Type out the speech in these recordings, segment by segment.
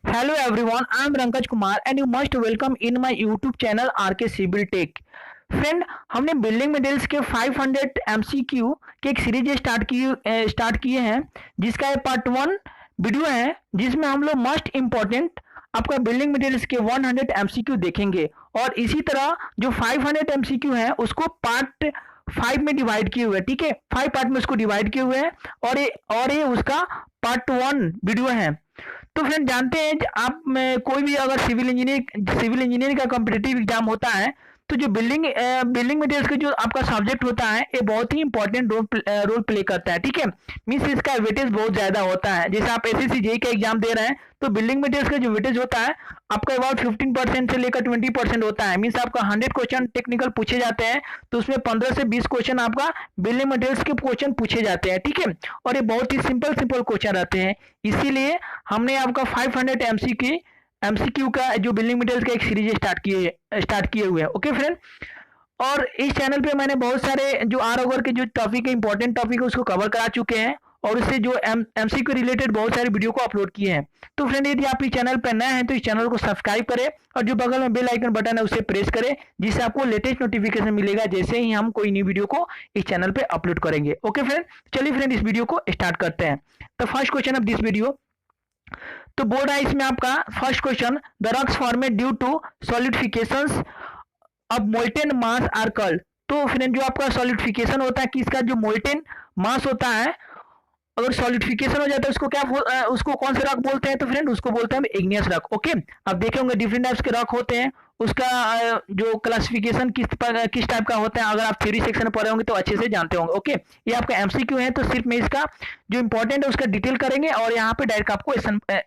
Hello everyone, I am Pankaj Kumar and you must welcome in my YouTube channel RK Civil Tech। Friend, हमने building materials के 500 MCQ के एक series start किए हैं, जिसका ये पार्ट 1 वीडियो है, जिसमें हम लोग मोस्ट इम्पोर्टेंट आपका बिल्डिंग मटेरियल्स के 100 एमसीक्यू देखेंगे। और इसी तरह जो 500 एमसीक्यू है उसको पार्ट 5 में डिवाइड किए हुए हैं। ठीक है, 5 पार्ट में उसको डिवाइड किए हुए हैं और ये उसका पार्ट 1 वीडियो है। तो फ्रेंड, जानते हैं आप में कोई भी अगर सिविल इंजीनियरिंग का कॉम्पिटिटिव एग्जाम होता है, तो जो बिल्डिंग मटेरियल्स का जो आपका सब्जेक्ट होता है, ये बहुत ही इंपॉर्टेंट रोल प्ले करता है। ठीक है, मीन्स इसका वेटेज बहुत ज्यादा होता है। जैसे आप एसएससी जेईई का एग्जाम दे रहे हैं, तो बिल्डिंग मटेरियल्स का जो वेटेज होता है आपका अबाउट 15% से लेकर 20% होता है। मीन्स आपका 100 क्वेश्चन टेक्निकल पूछे जाते हैं, तो उसमें 15 से 20 क्वेश्चन आपका बिल्डिंग मटेरियल्स के क्वेश्चन पूछे जाते हैं। ठीक है, और ये बहुत ही सिंपल क्वेश्चन रहते हैं। इसीलिए हमने आपका 500 एमसीक्यू का जो बिल्डिंग मटेरियल्स का एक सीरीज स्टार्ट किए हुए हैं। ओके फ्रेंड, और इस चैनल पे मैंने बहुत सारे जो आर ओवर के जो टॉपिक है, इंपॉर्टेंट टॉपिक है, उसको कवर करा चुके हैं और इससे जो एमसीक्यू रिलेटेड बहुत सारे वीडियो को अपलोड किए हैं। तो फ्रेंड, यदि आप इस चैनल पर नए हैं तो इस चैनल को सब्सक्राइब करें और जो बगल में बेल आइकन बटन है उसे प्रेस करें, जिससे आपको लेटेस्ट नोटिफिकेशन मिलेगा जैसे ही हम कोई नई वीडियो को इस चैनल पे अपलोड करेंगे। ओके फ्रेंड, चलिए फ्रेंड, इस वीडियो को स्टार्ट करते हैं। तो first question of this video, तो बोर्ड है इसमें आपका first question, the rocks formed due to solidifications of molten mass are called. तो फ्रेंड, जो आपका सॉलिडिफिकेशन होता है, किसका जो मोल्टेन मास होता है, अगर सॉलिडिफिकेशन हो जाता है उसको उसको कौन से रॉक बोलते हैं? तो फ्रेंड, उसको बोलते हैं इग्नियस रॉक। ओके, आप देखे होंगे डिफरेंट टाइप्स के रॉक होते हैं, उसका जो क्लासिफिकेशन किस टाइप का होता है, अगर आप थ्योरी सेक्शन में पढ़े होंगे तो अच्छे से जानते होंगे। ओके, ये आपका एमसीक्यू है, तो सिर्फ मैं इसका जो इंपॉर्टेंट है उसका डिटेल करेंगे और यहाँ पे डायरेक्ट आपको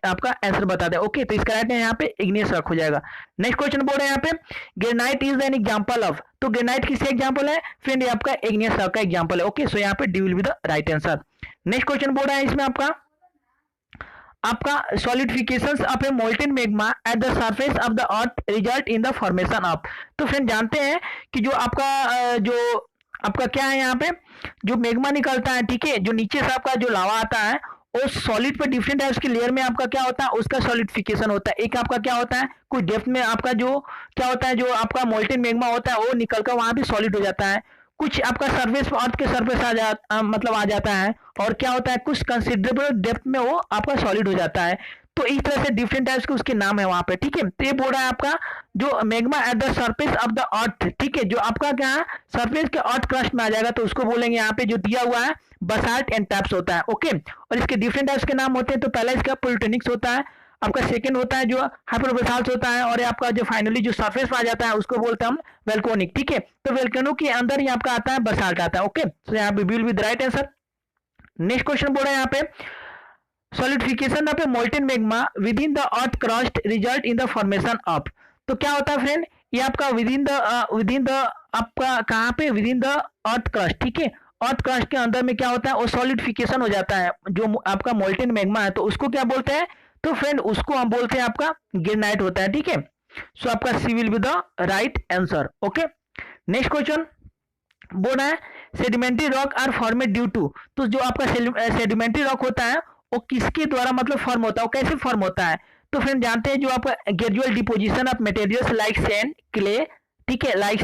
आपका आंसर बता दें। ओके, तो इसका राइट है यहाँ पे इग्नियस रॉक हो जाएगा। नेक्स्ट क्वेश्चन बोल रहे हैं यहाँ पे, granite is an example of. तो ग्रेनाइट किसका एग्जाम्पल है? फ्रेंड, ये आपका इग्नियस रॉक का एग्जाम्पल है। ओके, सो यहाँ पे D will be the right answer. Next question बोल रहा है इसमें आपका solidifications of a molten magma at the surface of the earth result in the formation of. तो फ्रेंड, जानते हैं कि जो आपका क्या है, यहाँ पे जो मैग्मा निकलता है, ठीक है, जो नीचे से आपका जो लावा आता है, वो सॉलिड पर डिफरेंट टाइप्स की लेयर में आपका क्या होता है, उसका सॉलिडिफिकेशन होता है। एक आपका क्या होता है, कुछ डेप्थ में आपका जो क्या होता है, जो आपका मोल्टेन मैग्मा होता है वो निकलकर वहां भी सॉलिड हो जाता है। कुछ आपका सर्फेस अर्थ के सर्फेस मतलब आ जाता है, और क्या होता है, कुछ कंसिडरेबल डेप्थ में वो आपका सॉलिड हो जाता है। तो इस तरह से डिफरेंट टाइप्स के उसके नाम है वहां पे। ठीक है, तो ये बोल रहा है आपका जो magma at the surface of the अर्थ, ठीक है, जो आपका क्या है सरफेस के अर्थ क्रस्ट में आ जाएगा, तो उसको बोलेंगे यहाँ पे जो दिया हुआ है बसाल्ट एंड टैप्स होता है। ओके, और इसके डिफरेंट टाइप्स के नाम होते हैं। तो पहला इसका प्लूटोनिक्स होता है, आपका सेकंड होता है जो हाइपरबसाल्ट होता है, और आपका जो फाइनली जो सरफेस में आ जाता है उसको बोलते हैं हम वेल्कोनिक। ठीक है, तो वेल्कोनो के अंदर ही आपका आता है बसाल्ट आता है। ओके, तो यहाँ पे will with right answer. Next question बोल रहे हैं यहाँ पे, solidification of a molten magma with in the earth crust result in the formation of. तो क्या होता है फ्रेंड, ये आपका विद इन द आपका कहाँ पे, with in the earth crust. ठीक है, अर्थ क्रस्ट के अंदर में क्या होता है, वो सॉलिडिफिकेशन हो जाता है जो आपका मोल्टेन मैग्मा है, तो उसको क्या बोलते हैं? तो फ्रेंड, उसको हम बोलते हैं आपका ग्रेनाइट होता है। ठीक है, सो आपका C will be the right answer. Okay, next question बोल रहा है, sedimentary rock are formed due to. तो जो आपका सेडिमेंट्री रॉक होता है वो किसके द्वारा मतलब फॉर्म होता है, वो कैसे फॉर्म होता है? तो फ्रेंड, जानते हैं जो आपका gradual deposition of materials like sand, clay, ठीक है, like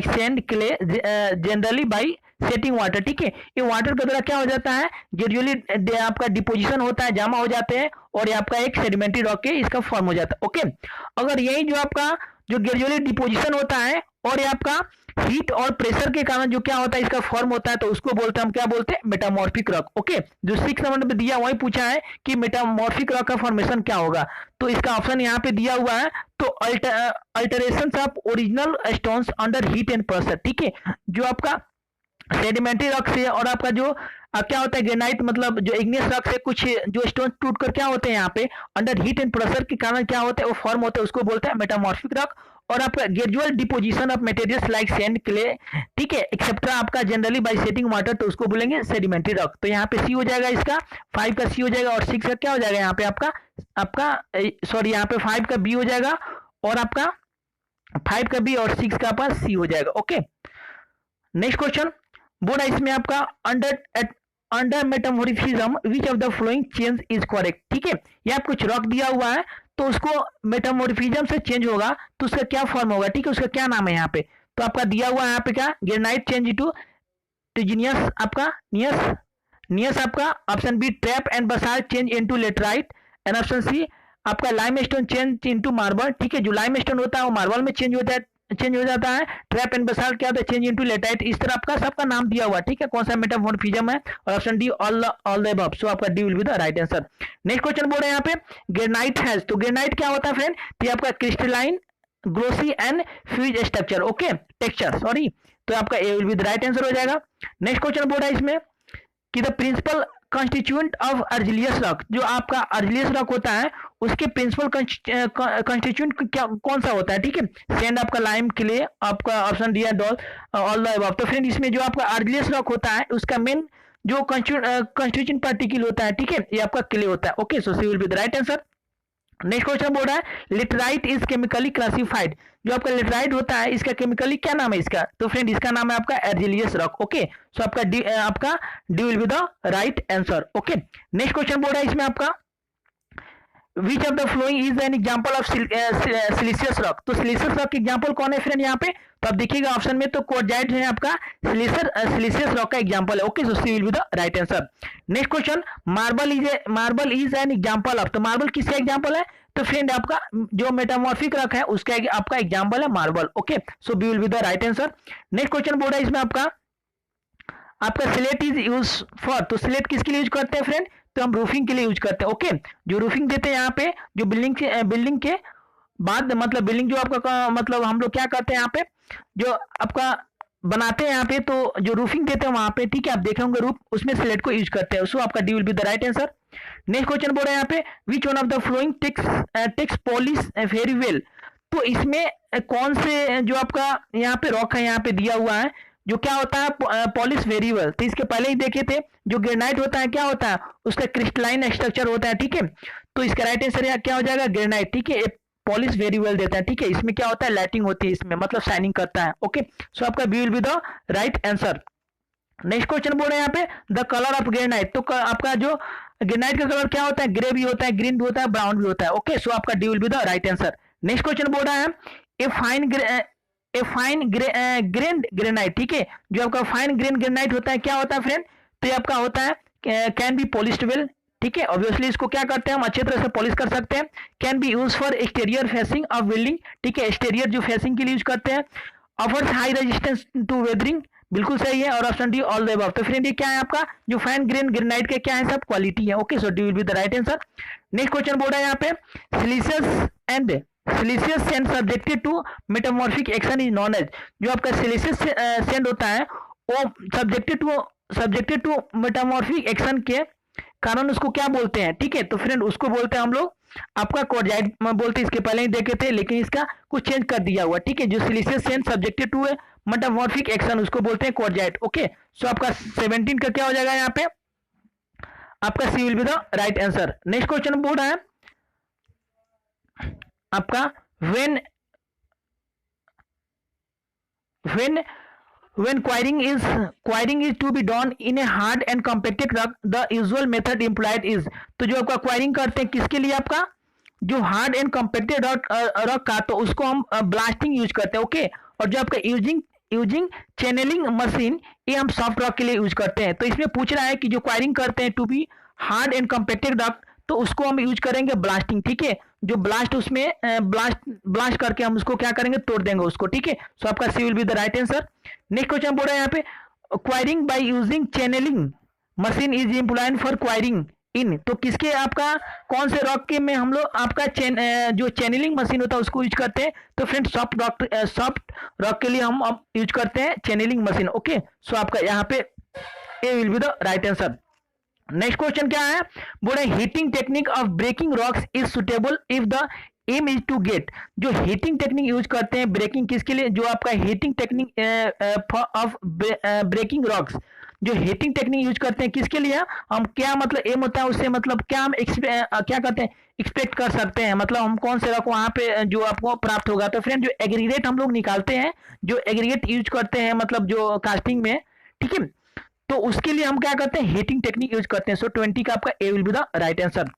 sand clay generally by setting water. ठीक है, ये वाटर के द्वारा क्या हो जाता है, ग्रेजुअली आपका डिपोजिशन होता है, जमा हो जाते हैं, और ये आपका एक सेडिमेंट्री रॉक के इसका फॉर्म हो जाता है। ओके, अगर यही जो आपका जो ग्रेजुअली डिपोजिशन होता है और ये आपका हीट और प्रेशर के कारण जो क्या होता है इसका फॉर्म होता है, तो उसको बोलते हैं हम क्या बोलते हैं, मेटामॉर्फिक रॉक। ओके, जो 6 नंबर पे दिया वही पूछा है कि मेटामॉर्फिक रॉक का फॉर्मेशन क्या होगा, तो इसका ऑप्शन यहाँ पे दिया हुआ है, तो alteration of original stones under heat and pressure. ठीक है, जो आपका सेडिमेंट्री रॉक से और आपका जो क्या होता है ग्रेनाइट मतलब जो इग्नियस रॉक से कुछ जो स्टोन टूटकर क्या होते हैं यहाँ पे अंडर हीट एंड प्रेशर के कारण क्या होता है वो फॉर्म होता है, उसको बोलते हैं मेटामॉर्फिक रॉक। और आपका gradual deposition of materials like sand, clay, ठीक है, एक्सेप्ट्रा आपका जनरली बाय सेटिंग वाटर, तो उसको बोलेंगे सेडिमेंट्री रॉक। तो यहाँ पे सी हो जाएगा, इसका 5 का सी हो जाएगा, और 6 का क्या हो जाएगा यहाँ पे आपका सॉरी यहाँ पे 5 का बी हो जाएगा, और आपका 5 का बी और 6 का पास सी हो जाएगा। ओके, नेक्स्ट क्वेश्चन बोला इसमें आपका under under metamorphism which of the flowing change is correct. ठीक है, यहाँ कुछ रॉक दिया हुआ है तो उसको मेटामॉर्फिज्म से चेंज होगा तो उसका क्या फॉर्म होगा, ठीक है, उसका क्या नाम है यहाँ पे। तो आपका दिया हुआ है यहाँ पे क्या, ग्रेनाइट चेंज इनटू टिजिनियस, आपका नियस नियस, आपका option B trap and basalt change into laterite, and option C आपका लाइमस्टोन चेंज इनटू मार्बल। ठीक है, जो लाइमस्टोन होता है वो मार्बल में चेंज होता है, चेंज हो जाता है। ट्रैप एंड बसाल्ट क्या होता है, चेंज इनटू लेटाइट। इस तरह आपका सबका नाम दिया हुआ, ठीक है, कौन सा मेटामॉर्फिज्म है, और option D all the above. So आपका D will be the right answer. Next question बोल रहे हैं यहाँ पे ग्रेनाइट हैज, तो ग्रेनाइट क्या होता है फ्रेंड, ये आपका crystalline glossy and fuse structure, okay, texture, sorry, तो आपका A will be the right answer हो जाएगा। नेक्स्ट क्वेश्चन बोल रहा है इसमें कि the principal constituent of argillaceous rock, जो आपका अर्जिलियस रॉक होता है उसके प्रिंसिपल कंस्टिट्यूएंट क्या कौन सा होता है, ठीक है, सैंड, आपका लाइम, क्ले, आपका ऑप्शन दिया डॉल, ऑल द अबव। तो फ्रेंड इसमें जो आपका अर्जिलियस रॉक होता है उसका मेन जो कंस्टिट्यूएंट पार्टिकल होता है, ठीक है, ये आपका क्ले होता है, okay, so C will be the right answer. Next question बोल रहा है लिटराइट इज केमिकली क्लासिफाइड, जो आपका लिटराइट होता है इसका केमिकली क्या नाम है इसका, तो फ्रेंड इसका नाम है आपका अर्जिलियस रॉक, ओके, सो आपका D will be the right answer, okay. Next question बोल रहा है इसमें आपका विच of the following is an example of siliceous rock, तो सिलिशियस रॉक एग्जांपल कौन है फ्रेंड यहाँ पे, तो आप देखिएगा ऑप्शन में तो क्वार्टजाइट है आपका सिलिशियस रॉक का एग्जांपल है, okay, so C will be the right answer. Next question marble is an example of, तो मार्बल किसका एग्जांपल है, तो फ्रेंड आपका जो मेटामॉर्फिक रॉक है उसका आपका एग्जांपल है marble, okay, so B will be the right answer. Next question बोल रहा है इसमें आपका स्लेट इज यूज फॉर, तो स्लेट किसके लिए यूज करते हैं फ्रेंड, तो हम रूफिंग के लिए यूज करते हैं, ओके, जो रूफिंग देते हैं यहाँ पे, जो बिल्डिंग के बाद, मतलब बिल्डिंग जो आपका मतलब हम लोग क्या करते हैं यहाँ पे जो आपका बनाते हैं यहाँ पे, तो जो रूफिंग देते हैं वहां पे, ठीक है, आप देखे होंगे रूफ, उसमें स्लेट को यूज करते हैं, सो आपका D will be the right answer. Next question बोल रहे हैं यहाँ पे which one of the following takes polish very well, तो इसमें कौन से जो आपका यहाँ पे रॉक है यहाँ पे दिया हुआ है जो क्या होता है पॉलिश वेरी वेल, तो इसके पहले ही देखे थे जो ग्रेनाइट होता है क्या होता है उसका क्रिस्टलाइन स्ट्रक्चर होता है, ठीक है, तो इसका राइट आंसर क्या हो जाएगा ग्रेनाइट, ठीक है, पॉलिश वेरी वेल देता है, ठीक है, इसमें क्या होता है लाइटिंग होती है इसमें, मतलब शाइनिंग करता है, ओके, सो आपका B will be the right answer. Next question बोल रहे हैं यहाँ पे द कलर ऑफ ग्रेनाइट, तो आपका जो ग्रेनाइट का कलर क्या होता है, ग्रे भी होता है, ग्रीन भी होता है, ब्राउन भी होता है, ओके, सो आपका D will be the right answer. Next question बोल रहा है ए फाइन ग्रेन ग्रेनाइट, ठीक है, जो आपका फाइन ग्रेन ग्रेनाइट होता है क्या होता है फ्रेंड, तो ये आपका होता है कैन बी पॉलिश्ड वेल, ठीक है, ऑब्वियसली इसको क्या करते हैं हम अच्छे तरह से पॉलिश कर सकते हैं। Can be use for exterior facing of building, ठीक है, एक्सटीरियर जो फेसिंग के लिए यूज करते हैं। Offers high resistance to weathering, बिल्कुल सही है, और option D all the above. तो फ्रेंड ये क्या है आपका जो फाइन ग्रेन ग्रेनाइट के क्या है सब क्वालिटी है, okay, so D will be the right answer. Next question बोल रहा है यहाँ पे siliceous sand subjected to metamorphic action is known as, जो आपका सिलिशियस सैंड होता है वो सब्जेक्टेड टू मेटामॉर्फिक एक्शन के कारण उसको क्या बोलते हैं, ठीक है, तो फ्रेंड उसको बोलते हैं हम लोग आपका क्वार्टजाइट बोलते हैं, इसके पहले ही देखे थे लेकिन इसका कुछ चेंज कर दिया हुआ, ठीक है, जो siliceous sand subjected to metamorphic action उसको बोलते हैं क्वार्टजाइट, ओके, सो आपका 17 का क्या हो जाएगा यहाँ पे आपका C will be the right answer. Next question बोल रहा है आपका when quiring is to be done in a hard and compacted rock, the usual method employed is, तो जो आपका क्वायरिंग करते हैं किसके लिए आपका जो हार्ड एंड कम्पेक्टेड रॉक का, तो उसको हम ब्लास्टिंग यूज करते हैं, ओके, और जो आपका यूजिंग चैनलिंग मशीन ये हम सॉफ्ट रॉक के लिए यूज करते हैं। तो इसमें पूछ रहा है कि जो क्वायरिंग करते हैं to be hard and compacted rock, तो उसको हम यूज करेंगे ब्लास्टिंग, ठीक है, जो ब्लास्ट उसमें ब्लास्ट करके हम उसको क्या करेंगे तोड़ देंगे उसको, ठीक है, सो आपका C will be the right answer. Next question बोल रहा है यहाँ पे quarrying by using channelling machine is employed for quarrying in, तो किसके आपका कौन से रॉक के में हम लोग आपका जो चैनलिंग मशीन होता है उसको यूज करते हैं, तो फ्रेंड सॉफ्ट रॉक के लिए हम यूज करते हैं चैनलिंग मशीन, ओके, सो आपका यहाँ पे A will be the right answer. Next question क्या है बोले heating technique of breaking rocks is suitable if the aim is to get, जो हीटिंग टेक्निक यूज करते हैं ब्रेकिंग किसके लिए, जो आपका heating technique of breaking rocks, जो हीटिंग टेक्निक यूज करते हैं किसके लिए, हम क्या मतलब एम होता है उससे मतलब क्या हम क्या करते हैं एक्सपेक्ट कर सकते हैं, मतलब हम कौन से रॉक वहां पे जो आपको प्राप्त होगा, तो फ्रेंड जो एग्रीगेट हम लोग निकालते हैं, जो एग्रीगेट यूज करते हैं मतलब जो कास्टिंग में, ठीक है, तो उसके लिए हम क्या करते हैं, हीटिंग टेक्निक यूज करते हैं। सो 20 का आपका A will be the right answer.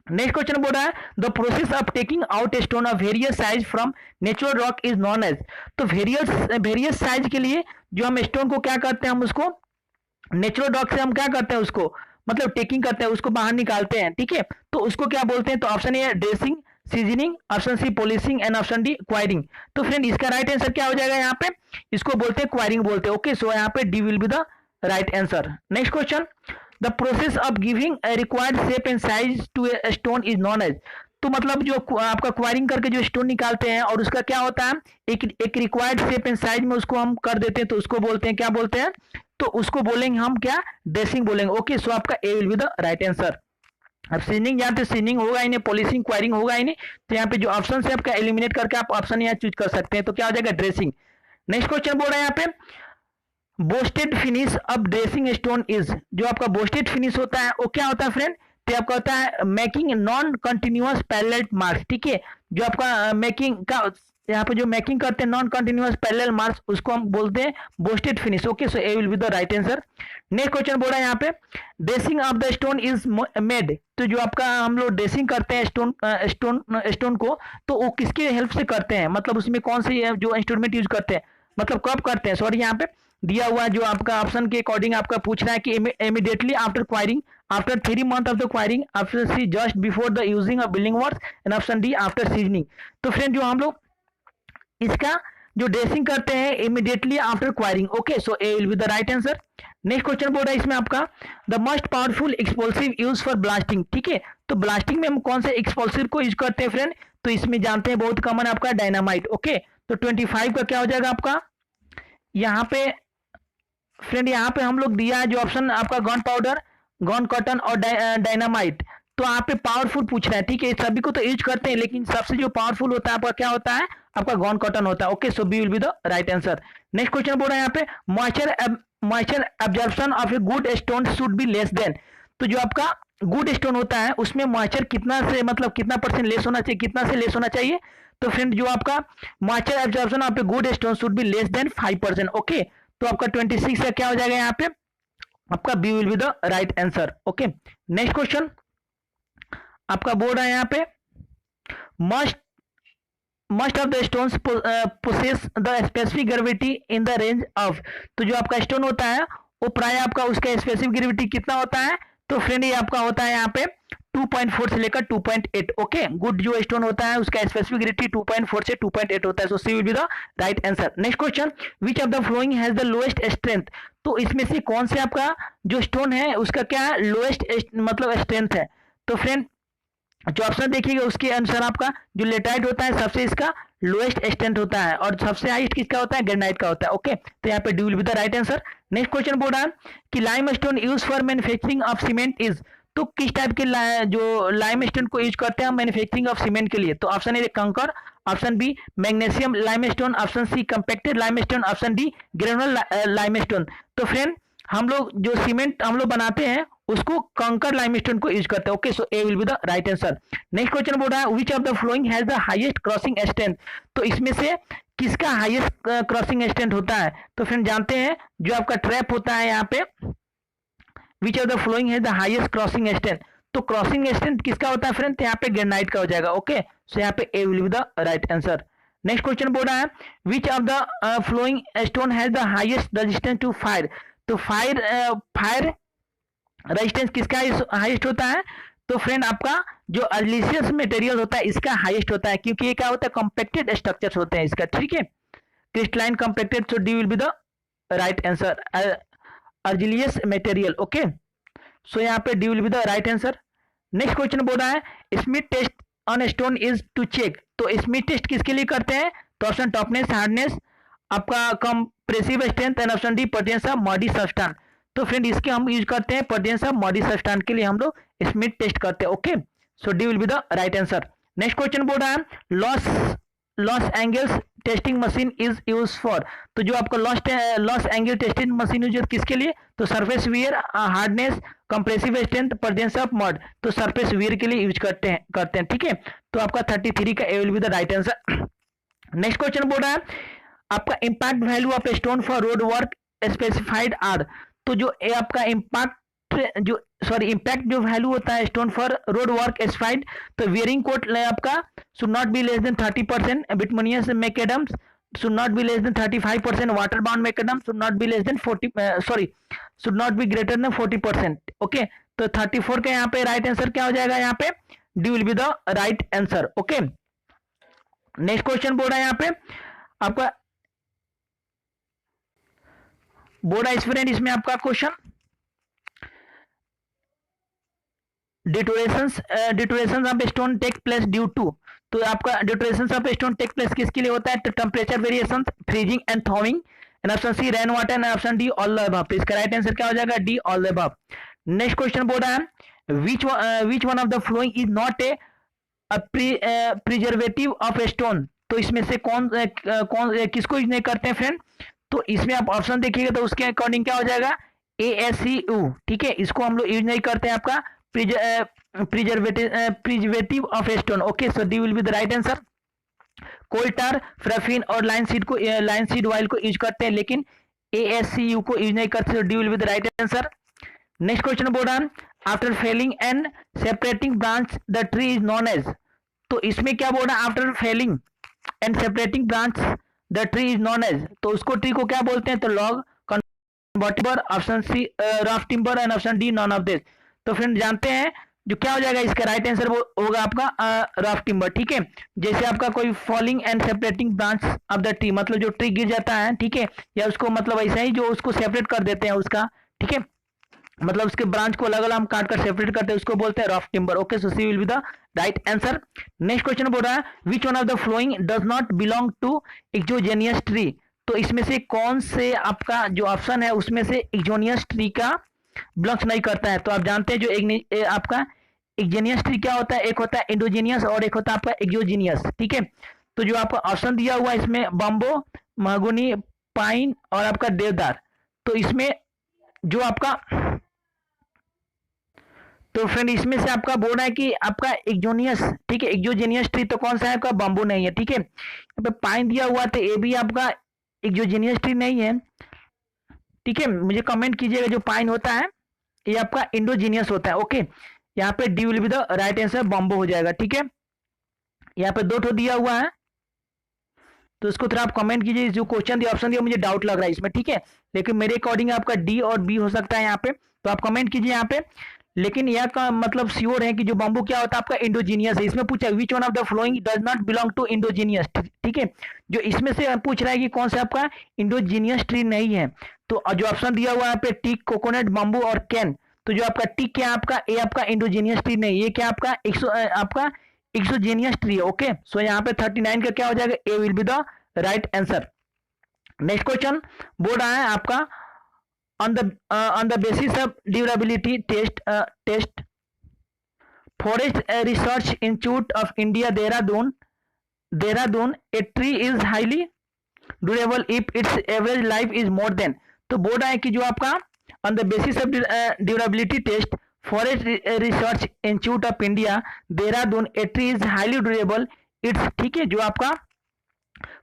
Next question बोल रहा है the process of taking out a stone of various size from natural rock is known as. तो वेरियस साइज के लिए जो हम स्टोन को क्या करते हैं, हम उसको नेचुरल रॉक से हम क्या करते हैं, उसको मतलब टेकिंग करते हैं, उसको बाहर निकालते हैं, ठीक है। तो उसको क्या बोलते हैं, तो option A dressing, seasoning, option C polishing and option D quarrying. तो फ्रेंड इसका राइट आंसर क्या हो जाएगा, यहाँ पे इसको बोलते हैं क्वायरिंग बोलते हैं। ओके, सो यहाँ पे D will be the right answer. Next question the process of giving required shape and size to a stone is known as. तो मतलब जो आपका क्वायरिंग करके जो स्टोन निकालते हैं और उसका क्या होता है, एक रिक्वायर्ड शेप एंड साइज में उसको हम कर देते हैं, तो उसको बोलते हैं, क्या बोलते हैं, तो उसको बोलेंगे हम क्या, ड्रेसिंग बोलेंगे। ओके, सो आपका A will be the right answer. अब सीजनिंग यहाँ पे सीजनिंग होगा ही नहीं, पॉलिशिंग क्वायरिंग होगा ही नहीं, तो यहाँ पे जो ऑप्शन है आपका एलिमिनेट करके आप ऑप्शन यहाँ चूज कर सकते हैं, तो क्या हो जाएगा, ड्रेसिंग। नेक्स्ट क्वेश्चन बोल रहा है यहाँ पे बोस्टेड फिनिश अब ड्रेसिंग स्टोन इज। जो आपका बोस्टेड फिनिश होता है वो क्या होता है फ्रेंड, तो आपका होता है making non continuous parallel marks, ठीक है। जो आपका मेकिंग का यहाँ पे जो मेकिंग करते हैं नॉन कंटिन्यूअस पैरेलल मार्क्स, उसको हम बोलते हैं boasted finish. Okay, so A will be the right answer. Next question बोल रहा है यहाँ पे dressing of the stone is made. तो जो आपका हम लोग ड्रेसिंग करते हैं स्टोन को, तो वो किसके हेल्प से करते हैं, मतलब उसमें कौन से जो इंस्ट्रूमेंट यूज करते हैं, मतलब कब करते हैं, सॉरी यहाँ पे दिया हुआ जो आपका ऑप्शन के अकॉर्डिंग आपका पूछ रहा है कि immediately after quarrying, after 3 month of the quarrying, option C just before the using of building works and option D after seasoning. तो फ्रेंड जो हम लोग इसका जो ड्रेसिंग करते हैं immediately after quarrying. Okay, so A will be the right answer. Next question बोल रहा है इसमें आपका the most powerful explosive use for blasting, ठीक है। तो ब्लास्टिंग में हम कौन से एक्सप्लोसिव को यूज करते हैं फ्रेंड, तो इसमें जानते हैं बहुत कॉमन आपका डायनामाइट। ओके, तो 25 का क्या हो जाएगा आपका, यहाँ पे फ्रेंड यहाँ पे हम लोग दिया है जो ऑप्शन आपका गन पाउडर, गन कॉटन और डायनामाइट। तो यहाँ पे पावरफुल पूछ रहा है, ठीक है। सभी को तो यूज करते हैं, लेकिन सबसे जो पावरफुल होता है आपका क्या होता है, आपका गन कॉटन होता है। Okay, so B will be the right answer. Next question बोल रहा है यहाँ पे moisture absorption of a good stone should be less than. तो जो आपका गुड स्टोन होता है उसमें मॉइस्चर कितना से मतलब कितना परसेंट लेस होना चाहिए, कितना से लेस होना चाहिए, तो फ्रेंड जो आपका moisture absorption of a good stone should be less then 5%। Okay, तो आपका 26 का क्या हो जाएगा यहाँ पे, आपका B will be the right answer. Okay, next question आपका बोल रहा है यहाँ पे most of the stones possess the specific gravity in the range of. तो जो आपका स्टोन होता है वो प्राय आपका उसका स्पेसिफिक ग्रेविटी कितना होता है, तो फ्रेंड ये आपका होता है यहाँ पे 2.4 से लेकर 2.8। ओके, गुड जो स्टोन होता है उसका स्पेसिफिक ग्रेविटी 2.4 से 2.8 होता है। So C will be the right answer. Next question which of the following has the lowest strength. तो इसमें से कौन से आपका जो स्टोन है उसका क्या लोएस्ट मतलब स्ट्रेंथ है, तो फ्रेंड जो ऑप्शन देखिएगा उसके अनुसार आपका जो लेटाइट होता है सबसे इसका लोएस्ट स्ट्रेंथ होता है और सबसे हाईएस्ट किसका होता है, ग्रेनाइट का होता है। ओके, तो यहाँ पे D will be the right answer. Next question बोल रहा है कि lime stone use for manufacturing of cement is. तो किस टाइप के जो लाइम स्टोन को यूज करते हैं मैन्युफैक्चरिंग ऑफ सीमेंट के लिए, तो option A kankar, option B magnesium limestone, option C compacted limestone, option D granular limestone. तो फ्रेंड हम लोग जो सीमेंट हम लोग बनाते हैं उसको कंकर लाइमस्टोन को यूज करते हैं। Okay, so A will be the right answer. Next question बोल रहा है which of the following has the highest crossing strength. तो इसमें से किसका हाईएस्ट क्रॉसिंग स्ट्रेंथ होता है, तो फ्रेंड जानते हैं जो आपका ट्रैप होता है यहाँ पे which of the following has the highest crossing strength. तो क्रॉसिंग स्ट्रेंथ किसका होता है फ्रेंड, तो यहाँ पे ग्रेनाइट का हो जाएगा। ओके, सो यहाँ पे A will be the right answer. Next question बोल रहा है which of the following stone has the highest resistance to fire. तो फायर रेजिस्टेंस किसका हाईएस्ट होता है, तो फ्रेंड आपका जो अर्जिलियस मटेरियल होता है इसका हाईएस्ट होता है, क्योंकि ये क्या होता है कॉम्पैक्टेड स्ट्रक्चर्स होते हैं इसका, ठीक है, crystalline compacted. So D will be the right answer, argillaceous material. Okay, so यहाँ पे D will be the right answer. Next question बोल रहा है Smith test on stone is to check. तो स्मिथ टेस्ट किसके लिए करते हैं, तो ऑप्शन टफनेस, हार्डनेस, आपका compressive strength and option D pertinence of muddy substance. तो फ्रेंड इसके हम यूज करते हैं पर्टिनेंस ऑफ मॉडी सब्सटेंस के लिए हम लोग स्मिथ टेस्ट करते हैं। Okay, so D will be the right answer. Next question बोल रहा है Los Angeles testing machine is use for. तो जो आपका Los Angeles testing machine use किसके लिए, तो surface wear, hardness, compressive strength, pertinence of mud. तो सरफेस वियर के लिए यूज करते हैं, ठीक है। तो आपका 33 का A will be the right answer. Next question बोल रहा है आपका impact value of stone for road work specified are. तो जो ये आपका इम्पैक्ट जो वैल्यू होता है stone for road work specified, तो वियरिंग कोट आपका should not be less than 30%, bituminous macadams should not be less than 35%, water bound macadam should not be less than 40 should not be greater than 40%. Okay, तो 34 का यहाँ पे right answer क्या हो जाएगा, यहाँ पे D will be the right answer. Okay, next question बोल रहा है यहाँ पे आपका बोर्ड एस्पिरेंट, इसमें आपका question deterioration of stone take place due to, तो आपका deterioration of stone take place किसके लिए होता है, तो temperature variation, freezing and thawing, and option C rain water, and option D all the above. तो इसका राइट आंसर क्या हो जाएगा, D all the above. Next question बोल रहा है which one of the following is not a preservative of stone, तो इसमें से कौन किसको यूज नहीं करते हैं फ्रेंड, तो इसमें आप ऑप्शन देखिएगा तो उसके अकॉर्डिंग क्या हो जाएगा, ASCU. ठीक है, इसको हम लोग यूज नहीं करते हैं आपका preservative of stone. Okay, so D will be the right answer. Coal tar, paraffin और लाइन सीड ऑयल को यूज करते हैं, लेकिन ASCU को यूज नहीं करते, D will be the right answer. Next question बोल रहा है after felling and separating branch the tree is known as, तो इसमें क्या बोल रहा है, after felling and separating branch the tree is known as, तो उसको ट्री को क्या बोलते हैं, तो log, convertible, option C rough timber, and option D none of this. तो फ्रेंड जानते हैं जो क्या हो जाएगा, इसका राइट आंसर होगा आपका रफ टिम्बर. ठीक है, जैसे आपका कोई falling and separating branch of the tree, मतलब जो ट्री गिर जाता है, ठीक है, या उसको मतलब ऐसा ही जो उसको सेपरेट कर देते हैं उसका, ठीक है, मतलब उसके ब्रांच को अलग अलग हम काट कर सेपरेट करते हैं, उसको बोलते हैं rough timber. Okay, so C will be the right answer. Next question बोल रहा है which one of the following does not belong to exogenous tree, तो इसमें से कौन से आपका जो ऑप्शन है उसमें से एक्सोजेनियस ट्री का बिलोंग्स नहीं करता है. तो आप जानते हैं जो आपका एक्सोजेनियस ट्री क्या होता है, एक होता है इंडोजीनियस और एक होता है आपका एक्सोजीनियस. ठीक है, तो जो आपका ऑप्शन दिया हुआ है इसमें बम्बो, महगनी, पाइन और आपका देवदार, तो इसमें जो आपका, तो फ्रेंड इसमें से आपका बोल रहा है कि आपका एक्सोनियस, ठीक है, एक्सोजेनियस ट्री तो कौन सा है आपका, बम्बू नहीं है. ठीक है, यहाँ पे पाइन दिया हुआ तो ये भी आपका एक्सोजेनियस ट्री नहीं है. ठीक है, मुझे कमेंट कीजिएगा जो पाइन होता है ये आपका इंडोजीनियस होता है. ओके, यहाँ पे D will be the right answer, bamboo हो जाएगा. ठीक है, यहाँ पे 2 दिया हुआ है, तो इसको थोड़ा आप कमेंट कीजिए, जो क्वेश्चन दिया ऑप्शन दिया मुझे डाउट लग रहा है इसमें. ठीक है, लेकिन मेरे अकॉर्डिंग आपका डी और बी हो सकता है यहाँ पे, तो आप कमेंट कीजिए यहाँ पे. लेकिन यह का मतलब श्योर है कि जो बम्बू क्या होता है आपका इंडोजीनियस है. इसमें पूछा which one of the following does not belong to endogenous. ठीक है, जो इसमें से पूछ रहा है कि कौन सा आपका इंडोजीनियस ट्री नहीं है, तो जो ऑप्शन दिया हुआ है यहाँ पे टीक, कोकोनट, बम्बू और कैन, तो जो आपका टीक क्या आपका, ये आपका इंडोजीनियस ट्री नहीं, ये क्या आपका आपका एक्सोजीनियस ट्री है. ओके, सो यहाँ पे 39 का क्या हो जाएगा, A will be the right answer. Next question बोल रहा है आपका on the basis of durability test forest research institute of India Dehradun, a tree is highly durable if its average life is more than, तो बोल रहा है कि जो आपका on the basis of durability test forest research institute of India Dehradun, a tree is highly durable its, ठीक है, जो आपका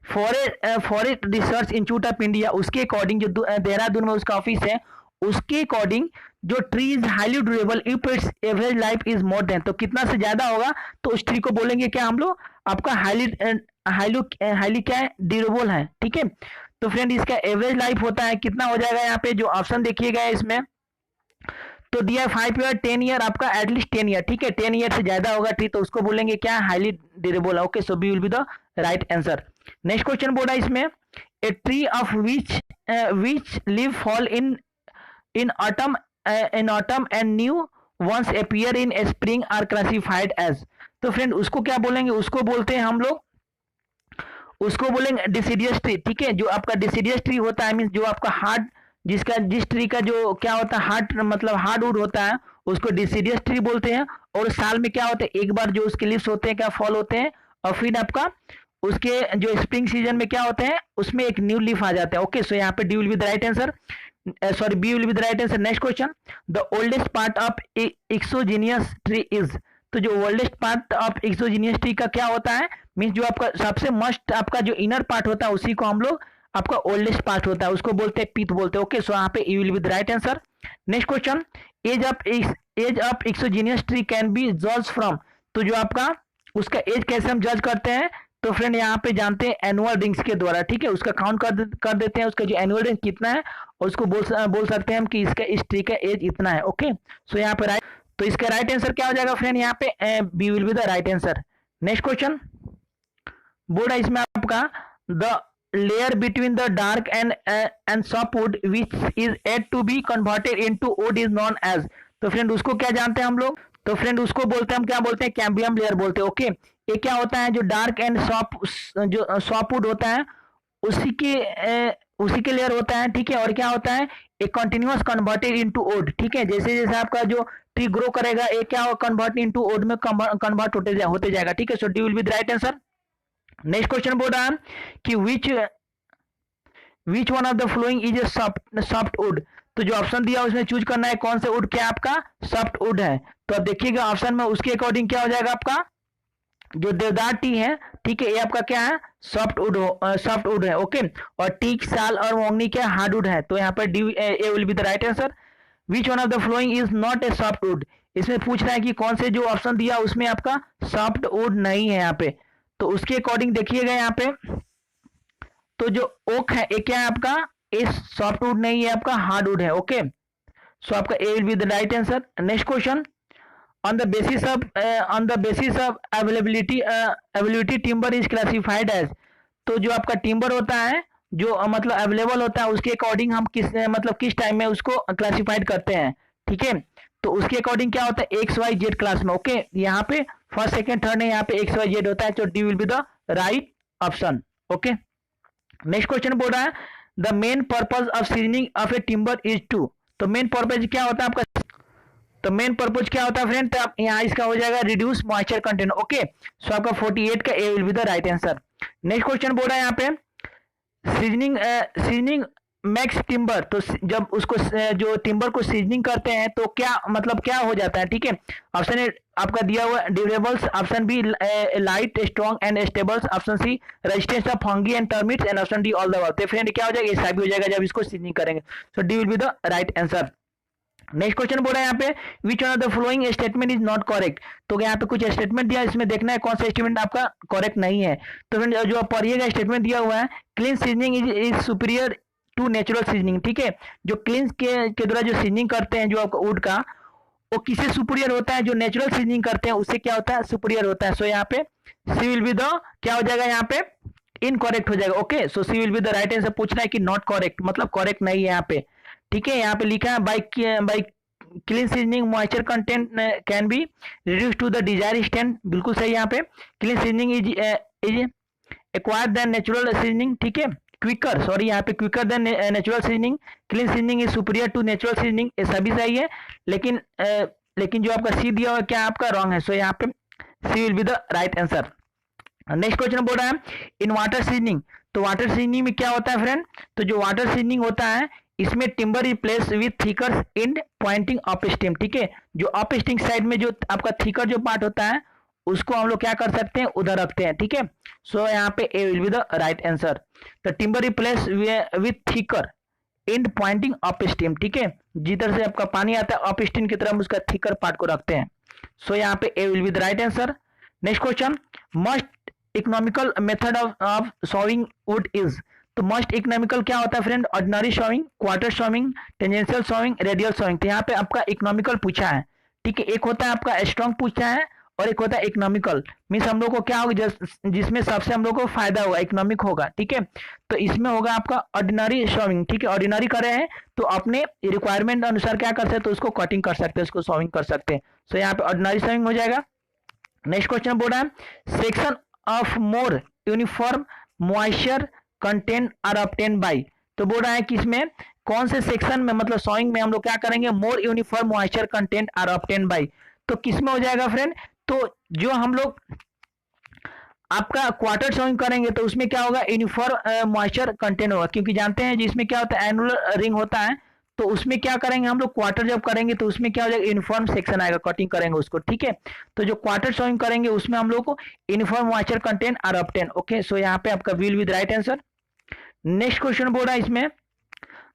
forest research institute of India उसके अकॉर्डिंग, जो देहरादून में उसका ऑफिस है, उसके अकॉर्डिंग जो tree is highly durable if it's average life is more than, तो कितना से ज्यादा होगा तो उस ट्री को बोलेंगे क्या हम लोग, आपका हाईली क्या है, ड्यूरेबल है. ठीक है, तो फ्रेंड इसका एवरेज लाइफ होता है कितना हो जाएगा, यहाँ पे जो ऑप्शन देखिएगा इसमें तो दिया 5 ईयर, 10 ईयर, आपका एटलीस्ट 10 ईयर. ठीक है, 10 ईयर से ज्यादा होगा ट्री तो उसको बोलेंगे क्या, highly durable. Okay, so B will be the right answer. Next question बोल रहा है इसमें a tree of which leave fall in autumn and new ones appear in spring are classified as, तो फ्रेंड उसको क्या बोलेंगे, उसको बोलते हैं हम लोग, उसको बोलेंगे डिसीडियस ट्री. ठीक है, जो आपका डिसीडियस ट्री होता है मीन्स जो आपका हार्ड, जिस ट्री का जो क्या होता है हार्ड, मतलब हार्डवुड होता है, उसको डिसीडियस ट्री बोलते हैं. और साल में क्या होता है, एक बार जो उसके लीव्स होते हैं क्या फॉल होते हैं, और फिर आपका उसके जो स्प्रिंग सीजन में क्या होते हैं उसमें एक न्यू लीफ आ जाता है. ओके, सो यहाँ पे D will be the right answer, sorry B will be the right answer. Next question the oldest part of exogenous tree is, तो जो oldest part of exogenous tree का क्या होता है, मीन्स जो आपका सबसे मस्ट आपका जो इनर पार्ट होता है उसी को हम लोग आपका ओल्डेस्ट पास्ट होता है, उसको बोलते हैं पिथ बोलते हैं। ओके, सो यहाँ पे U will be the right answer. Next question, age of exogenous tree can be जज फ्रॉम। तो जो आपका उसका एज कैसे हम जज करते हैं, तो फ्रेंड यहाँ पे जानते हैं एनुअल रिंग्स के द्वारा, ठीक है। उसका काउंट कर देते हैं, उसका जो एनुअल रिंग कितना है, और उसको बोल सकते हैं हम कि इसका इस ट्री का एज इतना है। ओके, सो यहाँ पे राइट, तो इसका राइट आंसर क्या हो जाएगा फ्रेंड, यहाँ पे B will be the right answer. Next question, board है इसमें आपका, the layer between the dark and soft wood which is yet to be converted into wood is known as. तो friend उसको क्या जानते हैं हम लोग, तो फ्रेंड उसको बोलते हैं, हम क्या बोलते हैं, कैम्बियम लेयर बोलते हैं। ओके, ये क्या होता है, जो डार्क एंड सॉफ्ट वुड होता है उसी के लेयर होता है, ठीक है। और क्या होता है, एक कंटिन्यूअस कन्वर्टेड इनटू वुड, ठीक है। जैसे जैसे आपका जो ट्री ग्रो करेगा, ये क्या होगा, कन्वर्ट इनटू वुड में कन्वर्ट होते जाएगा, ठीक है। So D will be the right answer. Next question बोल रहा है कि which one of the following is a soft wood. तो जो ऑप्शन दिया उसमें चूज करना है कौन से वुड, क्या आपका सॉफ्ट वुड है। तो अब देखिएगा ऑप्शन में, उसके अकॉर्डिंग क्या हो जाएगा, आपका जो देवदार टी है, ठीक है, ये आपका क्या है, सॉफ्ट वुड है। ओके, और टीक, साल और मोंगनी क्या हार्ड वुड है। तो यहाँ पर D A will be the right answer. Which one of the following is not A soft would. इसमें पूछ रहा है कि कौन से जो ऑप्शन दिया उसमें आपका सॉफ्ट वुड नहीं है यहाँ पे। तो उसके अकॉर्डिंग देखिएगा यहाँ पे, तो जो ओक है ये क्या है आपका, ए सॉफ्ट वुड नहीं है, आपका हार्ड वुड है। ओके, सो आपका A will be the right answer. Next question, on the basis of availability timber is classified as। तो जो आपका टिम्बर होता है, जो मतलब अवेलेबल होता है, उसके अकॉर्डिंग हम किस टाइम में उसको क्लासिफाइड करते हैं, ठीक है। तो उसके अकॉर्डिंग क्या होता है, एक्स वाई जेड क्लास में। ओके, यहाँ पे फर्स्ट सेकंड थर्ड है, यहाँ पे एक्स वाई जेड होता है, तो D will be the right option. Okay, next question बोल रहा है, the main purpose of seasoning of a timber is to. तो मेन पर्पज क्या होता है आपका, तो मेन पर्पज क्या होता है फ्रेंड, तो आप यहाँ इसका हो जाएगा reduce moisture content. Okay, so आपका 48 का A will be the right answer. Next question बोल रहा है यहाँ पे, सीजनिंग मैक्स टिम्बर। तो जब उसको जो टिम्बर को सीजनिंग करते हैं तो क्या मतलब क्या हो जाता है, ठीक है। ऑप्शन ए आपका दिया हुआ durables, option B light strong and stables, option C resistance of fungi and termites, and option D all the above. तो फ्रेंड क्या हो जाएगा, ऐसा भी हो जाएगा जब इसको सीजनिंग करेंगे। So D will be the right answer. Next question बोल रहा है यहाँ पे, which one of the following statement is not correct. तो यहाँ पे कुछ स्टेटमेंट दिया, इसमें देखना है कौन सा स्टेटमेंट आपका करेक्ट नहीं है। तो फ्रेंड जो आप पढ़िएगा, स्टेटमेंट दिया हुआ है, clean seasoning is superior to natural seasoning, ठीक है। जो क्लीन के द्वारा जो सीजनिंग करते हैं जो आपका वुड का, वो किससे सुपीरियर होता है, जो नेचुरल सीजनिंग करते हैं उससे क्या होता है, सुपीरियर होता है। सो यहाँ पे सी विल बी द क्या हो जाएगा, यहाँ पे इनकरेक्ट हो जाएगा। Okay, so C will be the right answer. पूछ रहा है कि नॉट करेक्ट मतलब करेक्ट नहीं है यहाँ पे, ठीक है। यहाँ पे लिखा है by clean seasoning moisture content can be reduce to the desire stand, बिल्कुल सही। यहाँ पे clean seasoning is acquired than natural seasoning, ठीक है। क्विकर, सॉरी यहाँ पे quicker than natural seasoning, clean seasoning is superior to natural seasoning, ये सभी सही है। लेकिन जो आपका सी दिया हुआ क्या आपका रॉन्ग है। सो यहाँ पे C will be the right answer. Next question बोल रहा है, इन वाटर सीजनिंग। तो वाटर सीजनिंग में क्या होता है फ्रेंड, तो जो वाटर सीजनिंग होता है इसमें timber is place with thicker and pointing upstream, ठीक है। जो अप स्ट्रीम साइड में जो आपका थिकर जो पार्ट होता है उसको हम लोग क्या कर सकते हैं, उधर रखते हैं, ठीक है। सो यहाँ पे A will be the right answer. तो timber is place with thicker and pointing upstream, ठीक है। जिधर से आपका पानी आता है अप स्ट्रीम की तरफ हम उसका थिकर पार्ट को रखते हैं। सो यहाँ पे A will be the right answer. Next question, must economical method of sawing wood is. तो मस्ट इकोनॉमिकल क्या होता है friend, ordinary sawing, quarter sawing, tangential sawing, radial sawing. तो यहाँ पे आपका इकोनॉमिकल पूछा है, ठीक है। एक होता है आपका स्ट्रॉन्ग पूछा है और एक होता है इकोनॉमिकल, मीन्स हम लोग को क्या होगा जिसमें सबसे हम लोग को फायदा होगा, इकोनॉमिक होगा, ठीक है। तो इसमें होगा आपका ऑर्डिनरी सॉविंग, ठीक है। ऑर्डिनरी कर रहे हैं तो अपने रिक्वायरमेंट अनुसार क्या कर सकते हैं, तो उसको कटिंग कर सकते हैं, उसको सॉविंग कर सकते हैं। सो यहाँ पे ऑर्डिनरी सॉविंग हो जाएगा। नेक्स्ट क्वेश्चन बोल रहा है, section of more uniform moisture content are obtain by. तो बोल रहा है कि इसमें कौन से सेक्शन में मतलब सॉइंग में हम लोग क्या करेंगे, more uniform moisture content are obtain by. तो किस में हो जाएगा फ्रेंड, तो जो हम लोग आपका क्वार्टर सॉइंग करेंगे तो उसमें क्या होगा, यूनिफॉर्म मॉइस्चर कंटेंट होगा, क्योंकि जानते हैं जिसमें क्या होता है एनुलर रिंग होता है। तो उसमें क्या करेंगे हम लोग, क्वार्टर जब करेंगे तो उसमें क्या हो जाएगा, यूनिफॉर्म सेक्शन आएगा, कटिंग करेंगे उसको, ठीक है। तो जो क्वार्टर सॉइंग करेंगे उसमें हम लोग को uniform moisture content are obtain. Okay, so यहाँ पे आपका will with right answer. Next question बोल रहा है इसमें,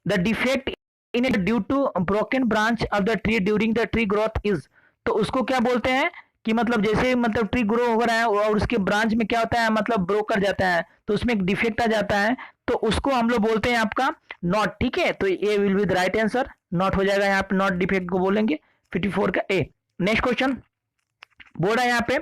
the defect in a due to broken branch of the tree during the tree growth is, तो उसको क्या बोलते हैं कि मतलब जैसे मतलब ट्री ग्रो हो रहा है और उसके ब्रांच में क्या होता है मतलब ब्रो कर जाता है, तो उसमें एक डिफेक्ट आ जाता है, तो उसको हम लोग बोलते हैं आपका नॉट। ठीक है, तो A will be the right answer, not हो जाएगा यहाँ पे, नॉट डिफेक्ट को बोलेंगे 54 का ए। नेक्स्ट क्वेश्चन बोल रहा है यहाँ पे,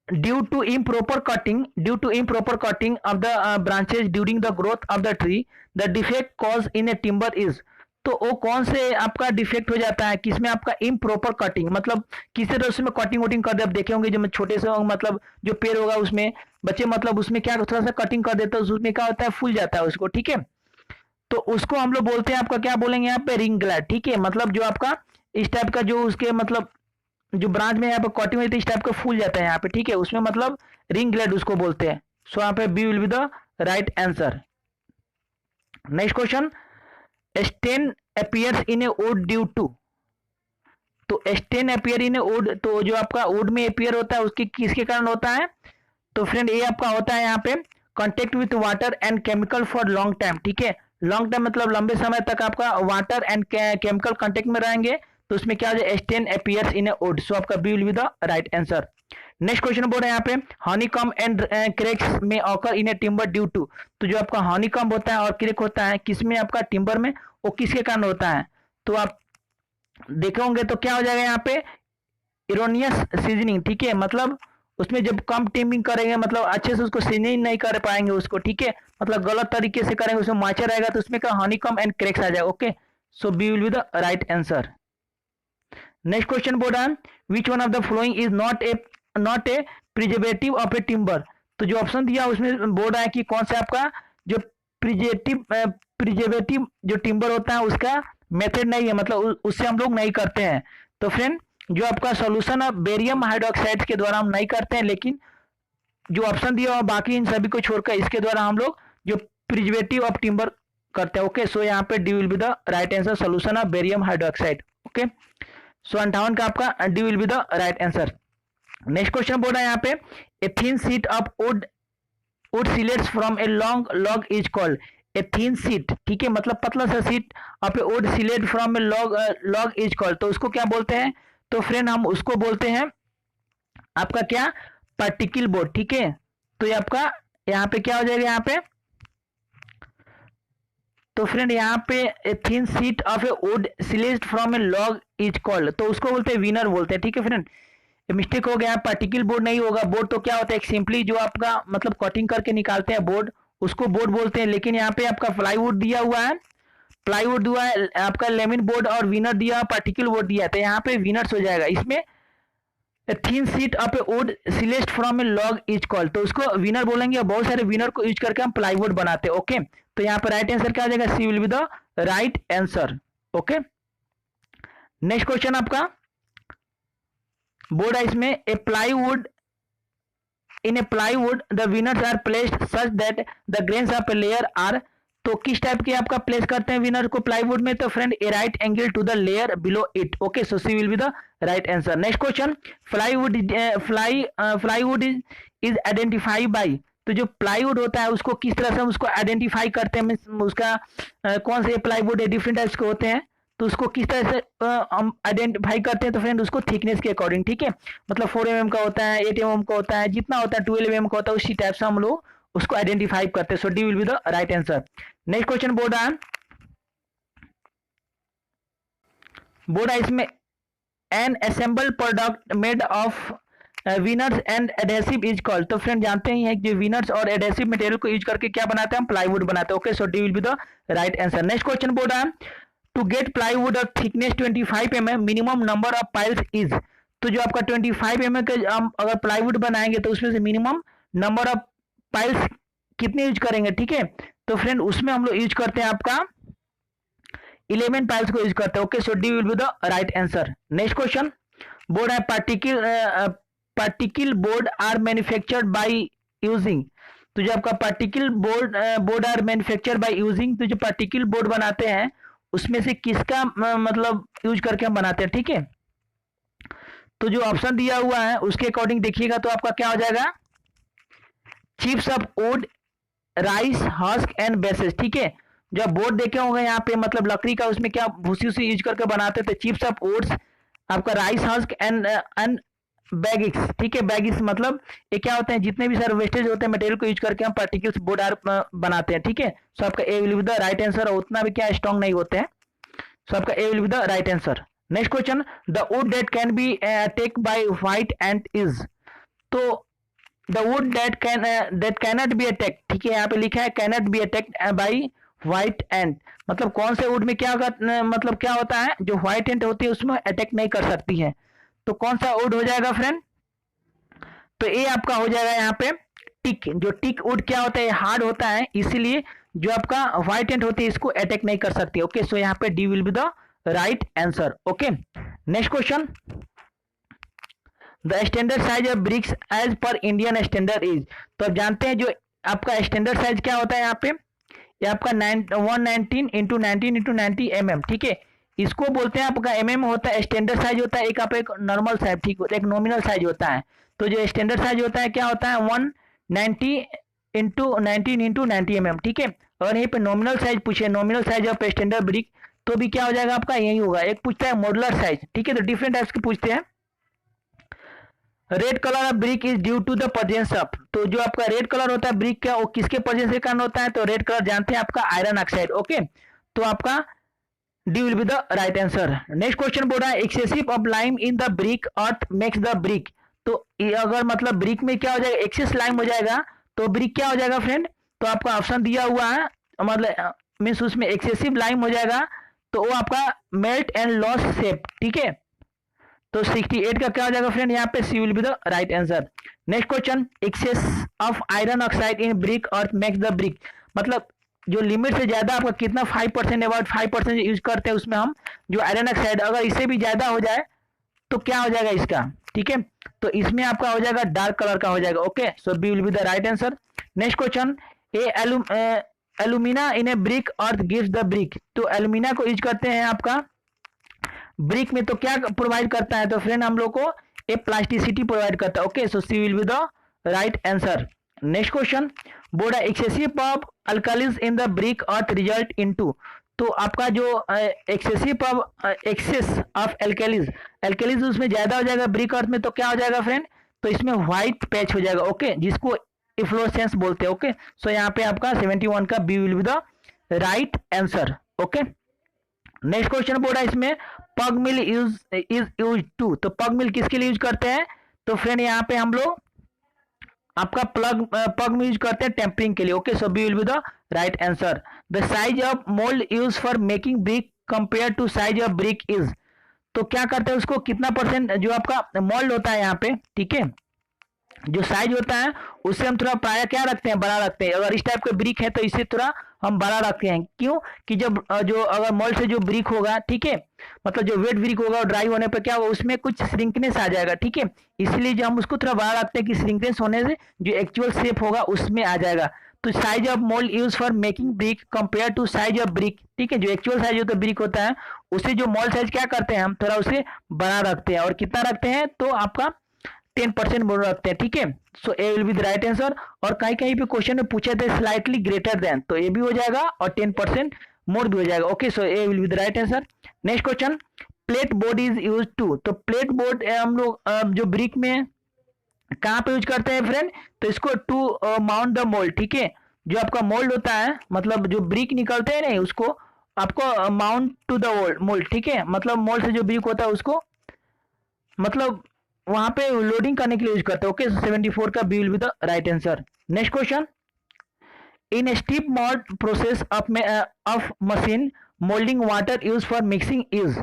due to improper cutting of the branches during the growth of the tree, the defect caused in a timber is, तो वो कौन से आपका डिफेक्ट हो जाता है किसमें, आपका इम्प्रॉपर कटिंग, मतलब किसी तरह उसमें कटिंग वटिंग कर दे। आप देखे होंगे जो छोटे से मतलब जो पेड़ होगा उसमें बच्चे मतलब उसमें क्या थोड़ा सा कटिंग कर देते हैं, उसमें क्या होता है फूल जाता है उसको। ठीक है, तो उसको हम लोग बोलते हैं आपका क्या बोलेंगे यहाँ पे, रिंग ग्लैड। ठीक है, मतलब जो आपका इस टाइप का जो उसके मतलब जो ब्रांच में यहाँ पे कटिंग होती है इस टाइप का फूल जाता है यहाँ पे। ठीक है, उसमें मतलब रिंग ग्लैड उसको बोलते हैं। सो यहाँ पे B will be the right answer. Next question, stain appears in a wood due to, तो stain appear in a wood, तो जो आपका वुड में अपीयर होता है उसकी किसके कारण होता है, तो फ्रेंड ये आपका होता है यहाँ पे contact with water and chemical for long time. ठीक है, लॉन्ग टाइम मतलब लंबे समय तक आपका वाटर एंड केमिकल कॉन्टेक्ट में रहेंगे, तो उसमें क्या हो जाए, stain appears in a wood. So आपका B will be the right answer. Next question बोल रहे हैं यहाँ पे, हनीकॉम्ब एंड क्रैक्स में occur in a timber due to, तो जो आपका हनीकॉम्ब होता है और क्रैक होता है किसमें, आपका टिम्बर में, वो किसके कारण होता है, तो आप देखे होंगे तो क्या हो जाएगा यहाँ पे, इरोनियस सीजनिंग। ठीक है, मतलब उसमें जब कम टिमिंग करेंगे मतलब अच्छे से उसको सीजनिंग नहीं कर पाएंगे उसको। ठीक है, मतलब गलत तरीके से करेंगे उसमें मॉइस्चर रहेगा तो उसमें क्या हनीकॉम्ब एंड क्रैक्स आ जाएगा। Okay, so B will be the right answer. Next question बोल रहा है, which one of the following is not a preservative of a timber, तो जो ऑप्शन दिया उसमें बोल रहा है कि कौन सा आपका जो प्रिजर्वेटिव जो टिम्बर होता है उसका मेथड नहीं है, मतलब उससे हम लोग नहीं करते हैं। तो फ्रेंड जो आपका सॉल्यूशन ऑफ बेरियम हाइड्रोक्साइड के द्वारा हम नहीं करते हैं, लेकिन जो ऑप्शन दिया हुआ बाकी इन सभी को छोड़कर इसके द्वारा हम लोग जो प्रिजर्वेटिव ऑफ टिम्बर करते हैं। ओके, सो यहाँ पे D will be the right answer, solution of barium hydroxide. Okay, so 58 का आपका D will be the right answer. Next question बोल रहा है यहाँ पे, a thin sheet of wood slices from a long log is called, a thin sheet. ठीक है, मतलब पतला सा sheet of a wood slate from a log is called, तो उसको क्या बोलते हैं, तो फ्रेंड हम उसको बोलते हैं आपका क्या, पार्टिकल बोर्ड। ठीक है, तो ये आपका यहाँ पे क्या हो जाएगा यहाँ पे, तो फ्रेंड यहाँ पे a thin sheet of a wood slate from a log is called, तो उसको बोलते हैं विनर बोलते हैं। ठीक है फ्रेंड, मिस्टेक हो गया, पार्टिकल बोर्ड नहीं होगा। बोर्ड तो क्या होता है, एक सिंपली जो आपका मतलब कटिंग करके निकालते हैं बोर्ड, उसको बोर्ड बोलते हैं। लेकिन यहाँ पे आपका प्लाईवुड दिया हुआ है, प्लाईवुड दिया है आपका लेमिन बोर्ड, और विनर दिया पार्टिकल बोर्ड दिया, तो यहाँ पे विनर्स हो जाएगा। इसमें thin sheet of a wood slate from a log is called, तो उसको विनर बोलेंगे, और बहुत सारे विनर को यूज करके हम प्लाईवुड बनाते हैं। ओके, तो यहाँ पे राइट आंसर क्या आ जाएगा, C will be the right answer. Okay, next question आपका बोर्ड है इसमें, a plywood in a plywood the veneers are placed such that the grains of a layer are, तो किस टाइप के आपका प्लेस करते हैं विनर को प्लाईवुड में, तो friend a right angle to the layer below it. Okay, so C will be the right answer. Next question, plywood is identify by, तो जो प्लाईवुड होता है उसको किस तरह से हम उसको आइडेंटिफाई करते हैं, मीन्स उसका कौन से प्लाईवुड है, डिफरेंट टाइप्स के होते हैं, तो उसको किस तरह से हम आइडेंटिफाई करते हैं, तो फ्रेंड उसको थिकनेस के अकॉर्डिंग। ठीक है, मतलब 4 mm का होता है, 8 mm का होता है, जितना होता है 12 mm का होता है, उसी टाइप से हम लोग उसको आइडेंटिफाई करते हैं। So D will be the right answer. Next question बोल रहा है इसमें, an assemble product made of veneers and adhesive is called, तो फ्रेंड जानते ही हैं कि विनर्स और एडेसिव मटेरियल को यूज करके क्या बनाते हैं, हम प्लाईवुड बनाते हैं। Okay, so D will be the right answer. Next question बोल रहा है, to get plywood of thickness 25 mm minimum number of piles is, तो जो आपका 25 mm के हम अगर प्लाईवुड बनाएंगे तो उसमें से मिनिमम नंबर ऑफ पाइल्स कितने यूज करेंगे। ठीक है, तो फ्रेंड उसमें हम लोग यूज करते हैं आपका 11 पाइल्स को यूज करते हैं। Okay, so D will be the right answer. Next question board है, particle board are manufactured by using, तो जो आपका particle board are manufactured by using, तो जो पार्टिकल बोर्ड बनाते हैं उसमें से किसका मतलब यूज करके हम बनाते हैं। ठीक है, तो जो ऑप्शन दिया हुआ है उसके अकॉर्डिंग देखिएगा तो आपका क्या हो जाएगा, chips of would rice husk and bases, ठीक है। जब बोर्ड देखे होंगे यहाँ पे, मतलब लकड़ी का, उसमें क्या भूसी उसी यूज करके बनाते थे, चिप्स ऑफ ओट्स, आपका राइस हस्क एंड बैगिक्स, ठीक है। बैगिक्स मतलब ये क्या होते हैं, जितने भी सारे वेस्टेज होते हैं मटेरियल को यूज करके हम पार्टिकल्स बोर्ड आर बनाते हैं, ठीक है। सो आपका A will be the right answer, और उतना भी क्या स्ट्रॉन्ग नहीं होते हैं। सो आपका A will be the right answer. Next question, the wood that can be take by white ant is, तो the wood that cannot be attack, ठीक है। यहाँ पे लिखा है cannot be attack by white ant, मतलब कौन से वुड में क्या होगा, मतलब क्या होता है, जो व्हाइट एंड होती है उसमें अटैक नहीं कर सकती है। तो कौन सा वुड हो जाएगा फ्रेंड, तो ये आपका हो जाएगा यहाँ पे टिक। जो टिक वुड क्या होता है, हार्ड होता है, इसीलिए जो आपका व्हाइट एंड होती है इसको अटैक नहीं कर सकती। ओके, सो यहाँ पे D will be the right answer. Okay, next question, the standard size of bricks as per Indian standard is, तो आप जानते हैं जो आपका स्टैंडर्ड साइज क्या होता है यहाँ पे, ये आपका 119 इंटू 90 mm, ठीक है। इसको बोलते हैं आपका mm होता है, स्टैंडर्ड साइज होता है, एक आपका एक नॉर्मल साइज, ठीक होता है, एक नॉमिनल साइज होता है। तो जो स्टैंडर्ड साइज होता है क्या होता है, 190 इंटू 90 mm, ठीक है। और यहीं पे नॉमिनल साइज पूछे, nominal size of standard brick, तो भी क्या हो जाएगा आपका, यही होगा। एक पूछता है मॉडुलर साइज, ठीक है, तो डिफरेंट टाइप्स के पूछते हैं। Red colour of brick is due to the presence of, तो जो आपका रेड कलर होता है ब्रिक का, वो किसके प्रेजेंस के कारण होता है, तो रेड कलर जानते हैं आपका आयरन ऑक्साइड। ओके, तो आपका D will be the right answer. Next question बोल रहा है, excessive of lime in the brick earth makes the brick, तो अगर मतलब ब्रिक में क्या हो जाएगा, एक्सेस लाइम हो जाएगा, तो ब्रिक क्या हो जाएगा फ्रेंड, तो आपका ऑप्शन दिया हुआ है, मतलब मीन्स उसमें एक्सेसिव लाइम हो जाएगा, तो वो आपका मेल्ट एंड लॉस शेप, ठीक है। तो 68 का क्या हो जाएगा फ्रेंड, यहाँ पे C will be the right answer. Next question, excess of iron oxide in brick earth makes the brick, मतलब जो लिमिट से ज्यादा आपका कितना 5%, अबाउट 5% यूज करते हैं उसमें हम, जो आयरन ऑक्साइड, अगर इससे भी ज्यादा हो जाए तो क्या हो जाएगा इसका, ठीक है। तो इसमें आपका हो जाएगा डार्क कलर का हो जाएगा। Okay, so B will be the right answer. Next question, alumina in a brick earth gives the brick, तो एलुमिना को यूज करते हैं आपका ब्रिक में, तो क्या प्रोवाइड करता है, तो फ्रेंड हम लोग को ए प्लास्टिसिटी प्रोवाइड करता है। Okay, so C will be the right answer. Next question, बोर्ड excessive of alkalies in the brick earth result into, तो आपका जो excessive of excess of alkalies उसमें ज्यादा हो जाएगा ब्रिक अर्थ में, तो क्या हो जाएगा फ्रेंड, तो इसमें व्हाइट पैच हो जाएगा। ओके, जिसको इफ्लोरेसेंस बोलते हैं। ओके, सो यहाँ पे आपका 71 का B will be the right answer. Okay, next question बोल रहा है इसमें, पग मिल इज यूज टू, तो पग मिल किसके लिए यूज करते हैं, तो फ्रेंड यहाँ पे हम लोग आपका पग मिल यूज करते हैं टेम्परिंग के लिए। Okay, so B will be the right answer. The size of mould use for making brick compare to size of brick is, तो क्या करते हैं उसको, कितना परसेंट जो आपका मोल्ड होता है यहाँ पे, ठीक है, जो साइज होता है उससे हम थोड़ा प्राय क्या रखते हैं, बड़ा रखते हैं। अगर इस टाइप का ब्रिक है तो इससे थोड़ा हम बड़ा रखते हैं, क्यों कि जब जो अगर मोल्ड से जो ब्रिक होगा, ठीक है, मतलब जो वेट ब्रिक होगा ड्राई होने पर क्या होगा, उसमें कुछ श्रिंकनेस आ जाएगा, ठीक है। इसलिए जो हम उसको थोड़ा बड़ा रखते हैं कि श्रिंकनेस होने से जो एक्चुअल शेप होगा उसमें आ जाएगा। तो size of mould use for making brick compare to size of brick, ठीक है, जो एक्चुअल साइज होता है ब्रिक होता है, उसे जो मोल्ड साइज क्या करते हैं हम थोड़ा उसे बड़ा रखते हैं। और कितना रखते हैं, तो आपका 10% मोर रखते हैं, ठीक है। So A will be the right answer. और कहीं कहीं पे क्वेश्चन में पूछे थे स्लाइटली ग्रेटर देन, तो ये भी हो जाएगा और 10% मोर भी हो जाएगा। Okay, so A will be the right answer. Next question, plate board is use to, तो प्लेट बोर्ड हम लोग जो ब्रिक में कहाँ पे यूज करते हैं फ्रेंड, तो इसको टू माउंट द मोल्ड, ठीक है। जो आपका मोल्ड होता है, मतलब जो ब्रिक निकलते हैं नहीं, उसको आपको माउंट टू द मोल्ड, ठीक है, मतलब मोल्ड से जो ब्रिक होता है उसको मतलब वहां पे लोडिंग करने के लिए यूज करते हैं। ओके, 74 का B will be the right answer. Next question, in stiff mould process of machine moulding water use for mixing is,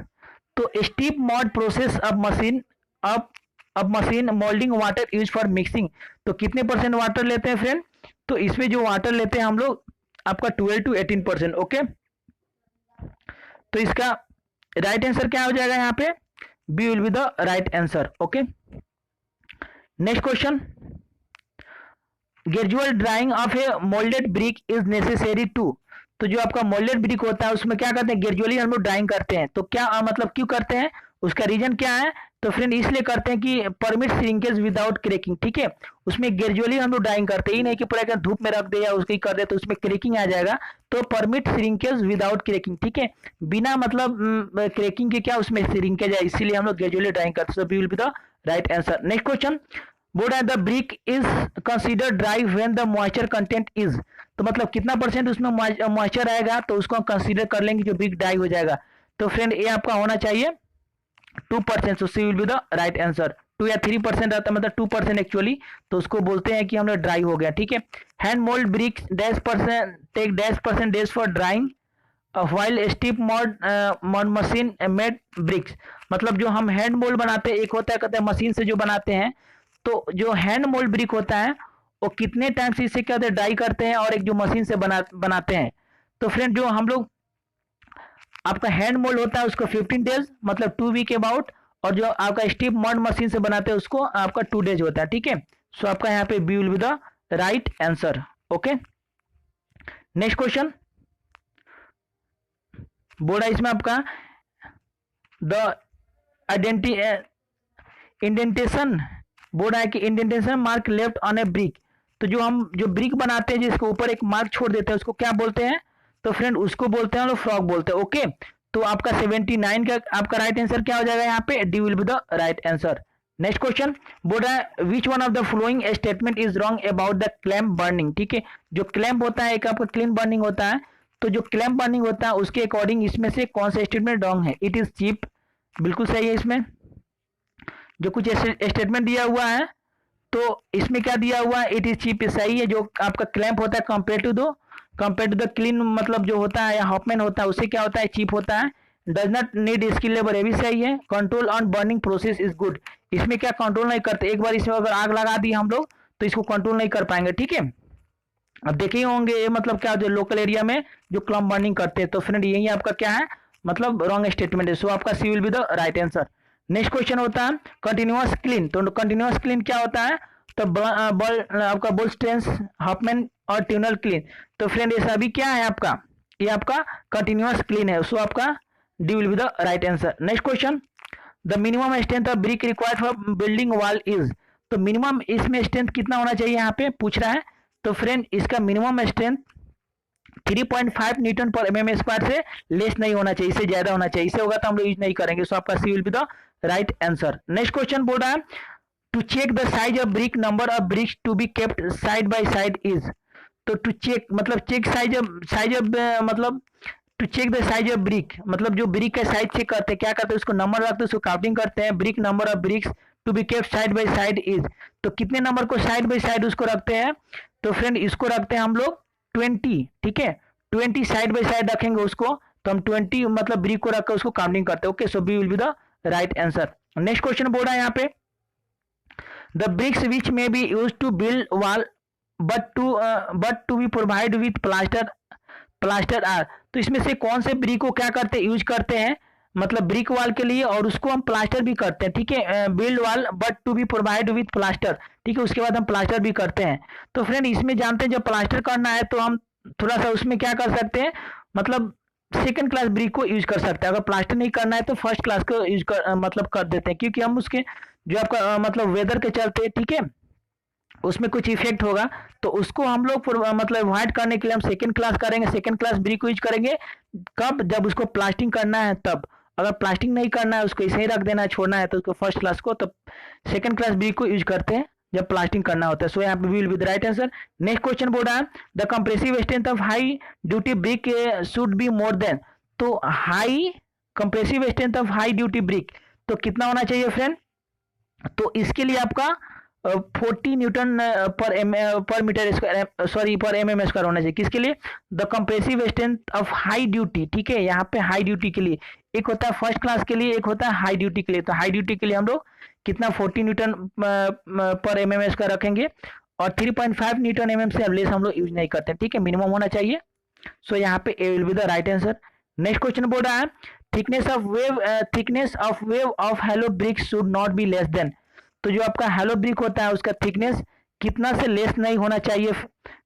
तो stiff mould process of machine moulding water use for mixing, तो कितने percent water लेते हैं friend, तो इसमें जो water लेते हैं हम लोग आपका 12 to 18%। ओके, तो इसका राइट आंसर क्या हो जाएगा यहाँ पे, B will be the right answer. Okay, next question, gradual drying of a moulded brick is necessary to, तो जो आपका मोल्डेड ब्रिक होता है उसमें क्या करते हैं, ग्रेजुअली हम लोग ड्राइंग करते हैं, तो क्या मतलब क्यों करते हैं, उसका रीजन क्या है, तो फ्रेंड इसलिए करते हैं कि परमिट श्रिंकेज विदाउट क्रैकिंग, ठीक है। उसमें ग्रेजुअली हम लोग ड्राइंग करते ही नहीं कि पूरा धूप में रख दे या उसको कर दे तो उसमें क्रैकिंग आ जाएगा। तो परमिट श्रिंकेज विदाउट क्रैकिंग, ठीक है, बिना मतलब क्रैकिंग के क्या उसमें श्रिंकेज है, इसीलिए हम लोग ग्रेजुअली ड्राइंग करते हैं। So B will be the right answer. Next question, board है the brick is consider dry when the moisture content is, तो मतलब कितना परसेंट उसमें मॉइस्चर आएगा तो उसको हम कंसीडर कर लेंगे जो ब्रिक ड्राई हो जाएगा। तो फ्रेंड ये आपका होना चाहिए 2%, so C will be the right answer. 2 या 3% आता है, मतलब 2% एक्चुअली, तो उसको बोलते हैं कि हम लोग ड्राई हो गया, ठीक है। Hand mould bricks -% take -% days for drying while stiff mud machine made bricks, मतलब जो हम हैंड मोल्ड बनाते हैं, एक होता है कहते हैं मशीन से जो बनाते हैं, तो जो हैंड मोल्ड ब्रिक होता है वो कितने टाइम से इसे क्या होता है ड्राई करते हैं, और एक जो मशीन से बनाते हैं। तो फ्रेंड जो हम लोग आपका हैंड मोल्ड होता है उसको 15 डेज मतलब 2 वीक अबाउट, और जो आपका स्टीप मॉड मशीन से बनाते हैं उसको आपका 2 डेज होता है, ठीक है। सो आपका यहाँ पे B will be the right answer. Okay, next question, board है इसमें आपका द इंडेंटेशन, बोर्ड है कि indentation mark left on a brick, तो जो हम जो ब्रिक बनाते हैं जिसके ऊपर एक मार्क छोड़ देते हैं उसको क्या बोलते हैं, तो फ्रेंड उसको बोलते हैं हम लोग फ्रॉग बोलते हैं। ओके, तो आपका 79 का आपका राइट आंसर क्या हो जाएगा यहाँ पे, D will be the right answer. Next question, बोल रहा है which one of the following statement is wrong about the clamp burning, ठीक है। जो क्लैंप होता है एक आपका क्लीन बर्निंग होता है, तो जो क्लैंप बर्निंग होता है उसके अकॉर्डिंग इसमें से कौन सा स्टेटमेंट रॉन्ग है, इट इज चीप, बिल्कुल सही है। इसमें जो कुछ स्टेटमेंट दिया हुआ है तो इसमें क्या दिया हुआ है, इट इज चीप, सही है। जो आपका क्लैंप होता है कंपेयर टू द क्लीन मतलब जो होता है या हॉपमैन होता है उससे क्या होता है, चीप होता है। Does not need skill labour, ये भी सही है। Control on burning process is good, इसमें क्या कंट्रोल नहीं करते, एक बार इसमें अगर आग लगा दी हम लोग तो इसको कंट्रोल नहीं कर पाएंगे, ठीक है। अब देखे होंगे ये मतलब क्या होता है लोकल एरिया में जो क्लम बर्निंग करते हैं, तो फ्रेंड यही आपका क्या है मतलब रॉन्ग स्टेटमेंट है। सो आपका C will be the right answer. Next question होता है कंटिन्यूअस क्लीन, तो कंटिन्यूअस क्लीन क्या होता है, तो आपका बोल स्ट्रेंस हॉपमैन और ट्यूनल क्लीन, तो फ्रेंड ये सभी क्या है आपका, ये आपका कंटिन्यूअस क्लीन है। सो आपका D will be the right answer. Next question, the minimum strength of brick required for building wall is, तो मिनिमम इसमें स्ट्रेंथ कितना होना चाहिए यहाँ पे पूछ रहा है, तो फ्रेंड इसका minimum strength 3.5 Newton per mm square से लेस नहीं होना चाहिए, इससे ज्यादा होना चाहिए, इससे होगा तो हम लोग यूज नहीं करेंगे। सो आपका C will be the right answer. Next question बोल रहा है to check the size of brick number of bricks to be kept side by side is, तो टू चेक मतलब चेक साइज ऑफ मतलब to check the size of brick, मतलब जो brick का size check करते हैं क्या करते हैं, उसको नंबर रखते हैं, उसको काउंटिंग करते हैं। Brick number of bricks to be kept side by side is, तो कितने नंबर को साइड बाय साइड उसको रखते हैं, तो फ्रेंड इसको रखते हैं हम लोग 20, ठीक है। 20 साइड बाय साइड रखेंगे उसको, तो हम 20 मतलब ब्रिक को रखकर उसको काउंटिंग करते हैं। Okay, so B will be the right answer. Next question बोल रहा है यहाँ पे the bricks which may be use to build wall but to be provide with plaster are, तो इसमें से कौन से ब्रिक को क्या करते हैं यूज करते हैं मतलब ब्रिक वॉल के लिए, और उसको हम प्लास्टर भी करते हैं, ठीक है। Build wall but to be provide with plaster, ठीक है, उसके बाद हम प्लास्टर भी करते हैं। तो फ्रेंड इसमें जानते हैं जब प्लास्टर करना है तो हम थोड़ा सा उसमें क्या कर सकते हैं, मतलब सेकंड क्लास ब्रिक को यूज कर सकते हैं। अगर प्लास्टर नहीं करना है तो फर्स्ट क्लास को यूज कर मतलब कर देते हैं, क्योंकि हम उसके जो आपका मतलब वेदर के चलते, ठीक है, उसमें कुछ इफेक्ट होगा, तो उसको हम लोग मतलब अवॉइड करने के लिए हम सेकंड क्लास करेंगे, सेकंड क्लास ब्रिक को यूज करेंगे। कब, जब उसको प्लास्टिंग करना है तब। अगर प्लास्टिंग नहीं करना है उसको ऐसे ही रख देना है, छोड़ना है तो उसको फर्स्ट क्लास को, तो सेकंड क्लास ब्रिक को यूज करते हैं जब प्लास्टिंग करना होता है। सो यहाँ पे will be the right answer. Next question बोल रहा है the compressive strength of high duty brick should be more than, तो high compressive strength of high duty brick तो कितना होना चाहिए फ्रेंड, तो इसके लिए आपका 40 Newton per metre square, sorry पर mm स्क्वायर होना चाहिए। किसके लिए, the compressive strength of high duty, ठीक है, यहाँ पे हाई ड्यूटी के लिए एक होता है फर्स्ट क्लास के लिए, एक होता है हाई ड्यूटी के लिए। तो हाई ड्यूटी के लिए हम लोग कितना 40 न्यूटन पर mm स्क्वायर रखेंगे, और 3.5 न्यूटन mm से लेस हम लोग यूज नहीं करते, ठीक है, मिनिमम होना चाहिए। सो यहाँ पे A will be the right answer. Next question बोल रहा है thickness of web of hollow brick should not be less than, तो जो आपका हेलो ब्रिक होता है उसका थिकनेस कितना से लेस नहीं होना चाहिए,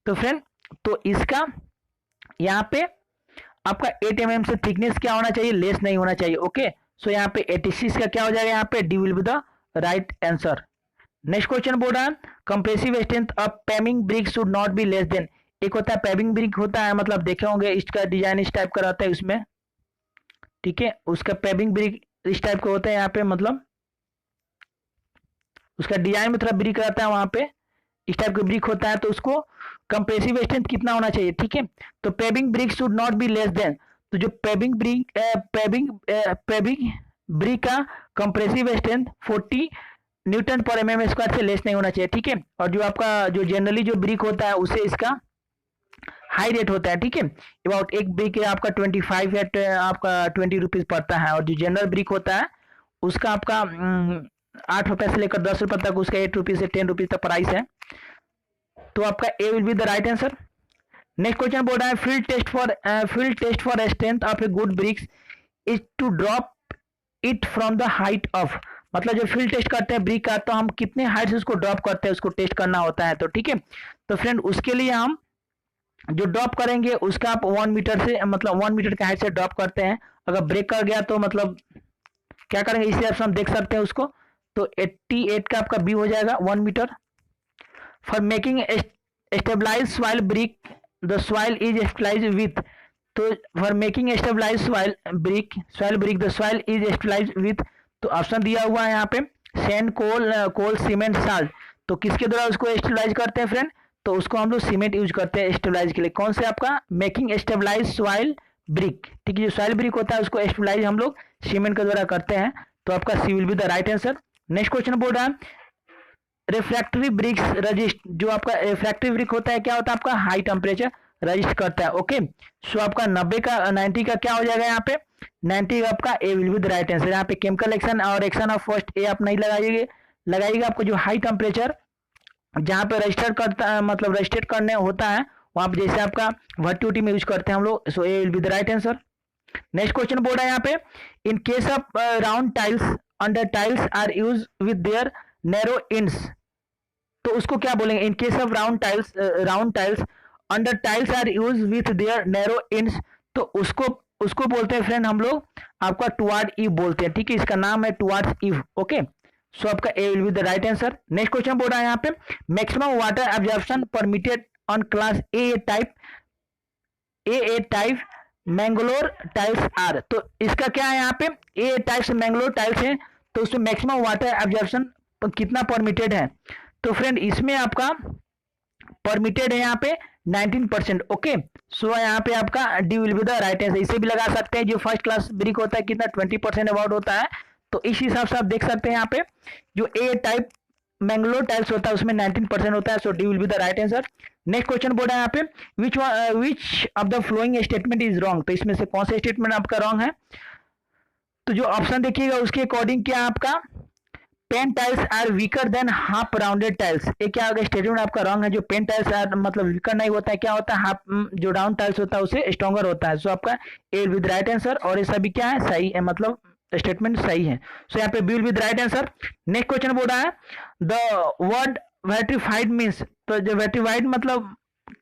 तो फ्रेंड तो इसका यहाँ पे आपका 8 mm से थिकनेस क्या होना चाहिए, लेस नहीं होना चाहिए। ओके, सो यहाँ पे 86 का क्या हो जाएगा, यहाँ पे D will be the right answer. Next question बोल रहा है compressive strength of paving brick should not be less than. एक होता है पैमिंग ब्रिक होता है, मतलब देखे होंगे इसका डिजाइन इस टाइप का रहता है उसमें, ठीक है, उसका पैमिंग ब्रिक इस टाइप का होता है यहाँ पे, मतलब उसका डिजाइन में थोड़ा ब्रिक रहता है, वहां पे इस टाइप का ब्रिक होता है, तो उसको कंप्रेसिव स्ट्रेंथ कितना होना चाहिए, ठीक है। तो paving brick should not be less than, तो जो पेविंग ब्रिक का कंप्रेसिव स्ट्रेंथ 40 न्यूटन पर एमएम स्क्वायर से लेस नहीं होना चाहिए, ठीक है। और जो आपका जो जनरली जो ब्रिक होता है उससे इसका हाई रेट होता है, ठीक है। अबाउट एक ब्रिक आपका 25 एट आपका 20 रुपीज पड़ता है, और जो जनरल ब्रिक होता है उसका आपका 8 रुपए से लेकर 10 रुपए तक उसका 8 रुपीज से 10 रुपीज तक प्राइस है। तो आपका A will be the right answer. Next question बोल रहा है field test for strength of a good bricks is to drop it from the height of, मतलब जो फील्ड टेस्ट करते हैं ब्रिक का, तो हम कितने हाइट से उसको ड्रॉप करते हैं, उसको टेस्ट करना होता है, तो ठीक है। तो फ्रेंड उसके लिए हम जो ड्रॉप करेंगे उसका आप 1 मीटर से, मतलब 1 मीटर के हाइट से ड्रॉप करते हैं। अगर ब्रेक कर गया तो मतलब क्या करेंगे, इस हिसाब से हम देख सकते हैं उसको। तो 88 का आपका बी हो जाएगा 1 metre. For making stabilize soil brick the soil is stabilize with, तो for making stabilize soil brick the soil is stabilize with, तो ऑप्शन दिया हुआ है यहाँ पे सैंड, कोल सीमेंट, साल्ट। तो किसके द्वारा उसको स्टेबलाइज करते हैं फ्रेंड, तो उसको हम लोग सीमेंट यूज करते हैं स्टेबलाइज के लिए। कौन से आपका मेकिंग स्टेबलाइज सॉइल ब्रिक, ठीक है, जो सॉइल ब्रिक होता है उसको स्टेबलाइज हम लोग सीमेंट के द्वारा करते हैं। तो आपका C will be the right answer. Next question बोल रहा है रिफ्रैक्टरी ब्रिक्स रजिस्ट, जो आपका रिफ्रैक्टरी ब्रिक होता है क्या होता है आपका हाई टेम्परेचर रजिस्ट करता है, ओके। सो आपका 90 का क्या हो जाएगा यहाँ पे 90 आपका A will be the right answer. यहाँ पे केमिकल एक्शन और एक्शन ऑफ फर्स्ट ए आप नहीं लगाइएगा आपको जो हाई टेम्परेचर जहाँ पे रजिस्टर करता है, मतलब रजिस्ट्रेट करने होता है वहां पे, जैसे आपका वर्टिविटी में यूज करते हैं हम लोग। So A will be the right answer. Next question बोल रहा है यहाँ पे in case of round tiles under tiles are use with their narrow ends, तो उसको क्या बोलेंगे, in case of round tiles under tiles are use with their narrow ends, तो उसको बोलते हैं फ्रेंड हम लोग आपका टुवार्ड ईव बोलते हैं, ठीक है, इसका नाम है टुवार्ड्स ईव, ओके। सो आपका A will be the right answer. Next question बोल रहा है यहाँ पे maximum water absorption permitted on class A type Mangalore tiles are, तो इसका क्या है यहाँ पे ए टाइप से मैंगलोर टाइल्स है, तो उसमें मैक्सिमम वाटर एब्जॉर्प्शन कितना परमिटेड है, तो फ्रेंड इसमें आपका परमिटेड है यहाँ पे 19%, ओके। सो यहाँ पे आपका D will be the right answer. इसे भी लगा सकते हैं जो फर्स्ट क्लास ब्रिक होता है कितना 20% अबाउट होता है, तो इस हिसाब से आप देख सकते हैं यहाँ पे जो ए टाइप मैंगलोर टाइल्स होता है उसमें 19% होता है। So D will be the right answer. Next question बोल रहा है यहाँ पे which of the following statement is wrong, तो इसमें से कौन सा स्टेटमेंट आपका रॉन्ग है, तो जो ऑप्शन देखिएगा उसके अकॉर्डिंग क्या आपका pan tiles are weaker than half rounded tiles, ये क्या होगा स्टेटमेंट आपका रॉन्ग है। जो पेन टाइल्स आर मतलब वीकर नहीं होता है, क्या होता है हाफ जो राउंड टाइल्स होता है उसे स्ट्रॉन्गर होता है। सो आपका ए विद राइट आंसर, और ये सभी क्या है सही है, मतलब स्टेटमेंट सही है। सो यहाँ पे B will be the right answer. Next question बोल रहा है द वर्ड वेट्रीफाइड मीन्स, तो जो वेट्रीफाइड मतलब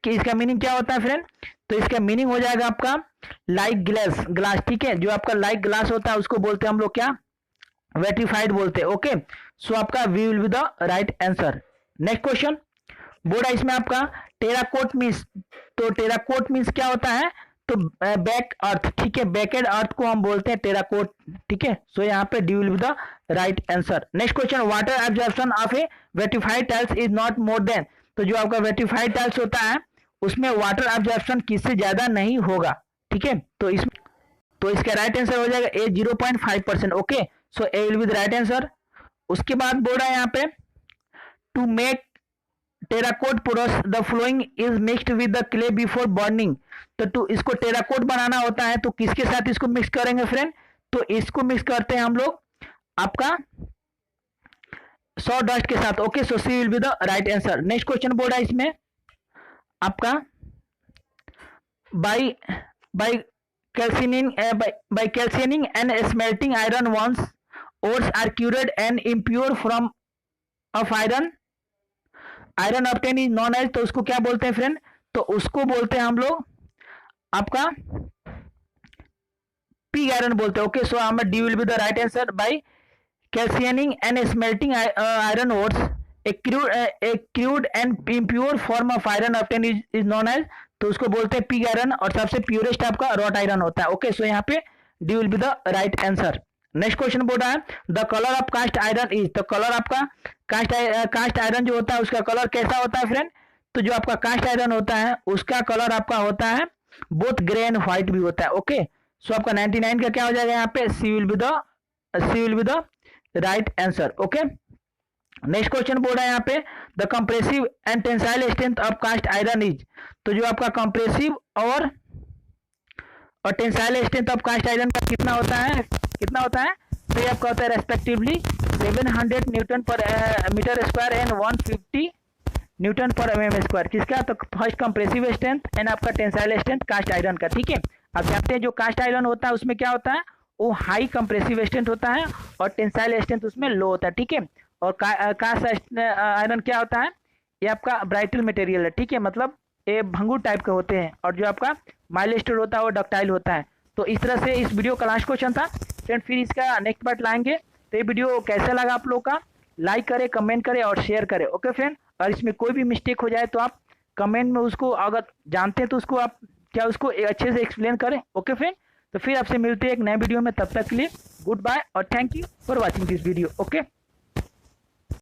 कि इसका मीनिंग क्या होता है फ्रेंड, तो इसका मीनिंग हो जाएगा आपका लाइक ग्लास, ठीक है, जो आपका लाइक ग्लास होता है उसको बोलते हैं हम लोग क्या वेट्रीफाइड बोलते हैं, ओके। सो आपका V will be the right answer. Next question board है इसमें आपका टेराकोट मीन्स, तो टेराकोट मीन्स क्या होता है, तो बैक अर्थ, ठीक है, बैकेड अर्थ को हम बोलते हैं टेराकोट, ठीक है। सो यहाँ पे D will be the right answer. Next question water absorption of A vitrified tiles is not more than, तो जो आपका वेट्रीफाइड टाइल्स होता है उसमें वाटर एब्जॉर्प्शन किससे ज्यादा नहीं होगा, ठीक है। तो इसका राइट आंसर हो जाएगा A 0.5%, okay. So A will be the right answer. उसके बाद बोल रहा है यहाँ पे to make terracotta porous the following is mixed with the clay before burning, तो इसको टेराकोट बनाना होता है, तो किसके साथ इसको मिक्स करेंगे फ्रेंड, तो इसको मिक्स करते हैं हम लोग आपका सॉ डस्ट के साथ, okay. So C will be the right answer. Next question बोल रहा है इसमें आपका by calcining and smelting iron once ores are cured and impure from of iron obtained is known as, तो उसको क्या बोलते हैं फ्रेंड, तो उसको बोलते हैं हम लोग आपका पिग आयरन बोलते हैं। ओके, सो हमें D will be the right answer. By calcining and smelting iron ores, a crude and impure form of iron obtained is known as, तो उसको बोलते हैं पिग आयरन, और सबसे प्योरेस्ट आपका रॉट आयरन होता है। ओके, सो यहाँ पे D will be the right answer. Next question बोल रहा है the colour of cast iron is, तो कलर आपका कास्ट आयरन जो होता है उसका कलर कैसा होता है फ्रेंड? तो जो आपका कास्ट आयरन होता है उसका कलर आपका होता है बोथ ग्रे एंड व्हाइट भी होता है। ओके, सो आपका 99 का क्या हो जाएगा यहाँ पे? C will be the right answer. Okay, next question बोल रहा है यहाँ पे the compressive and tensile strength of cast iron is, तो जो आपका कंप्रेसिव और tensile strength of cast iron का कितना होता है? तो ये आपका होता है respectively 700 newton per metre square and 150 newton per mm square. किसका? तो फर्स्ट कंप्रेसिव स्ट्रेंथ एंड आपका टेंसाइल स्ट्रेंथ कास्ट आयरन का। ठीक है, आप जानते हैं जो कास्ट आयरन होता है उसमें क्या होता है? वो हाई कंप्रेसिव स्ट्रेंथ होता है और टेंसाइल स्ट्रेंथ उसमें लो होता है। ठीक है, और कास्ट आयरन क्या होता है? ये आपका ब्राइटल मटेरियल है। ठीक है, मतलब ये भंगुर टाइप के होते हैं, और जो आपका माइलेस्टर होता है वो डक्टाइल होता है। तो इस तरह से इस वीडियो का लास्ट क्वेश्चन था फ्रेंड, फिर इसका नेक्स्ट पार्ट लाएंगे। तो ये वीडियो कैसा लगा आप लोग का? लाइक करें, कमेंट करें और शेयर करें। ओके फ्रेंड, और इसमें कोई भी मिस्टेक हो जाए तो आप कमेंट में उसको, अगर जानते हैं तो उसको आप क्या उसको अच्छे से एक्सप्लेन करें। ओके फ्रेंड, तो फिर आपसे मिलते हैं एक नए वीडियो में, तब तक के लिए गुड बाय और thank you for watching this video. Okay.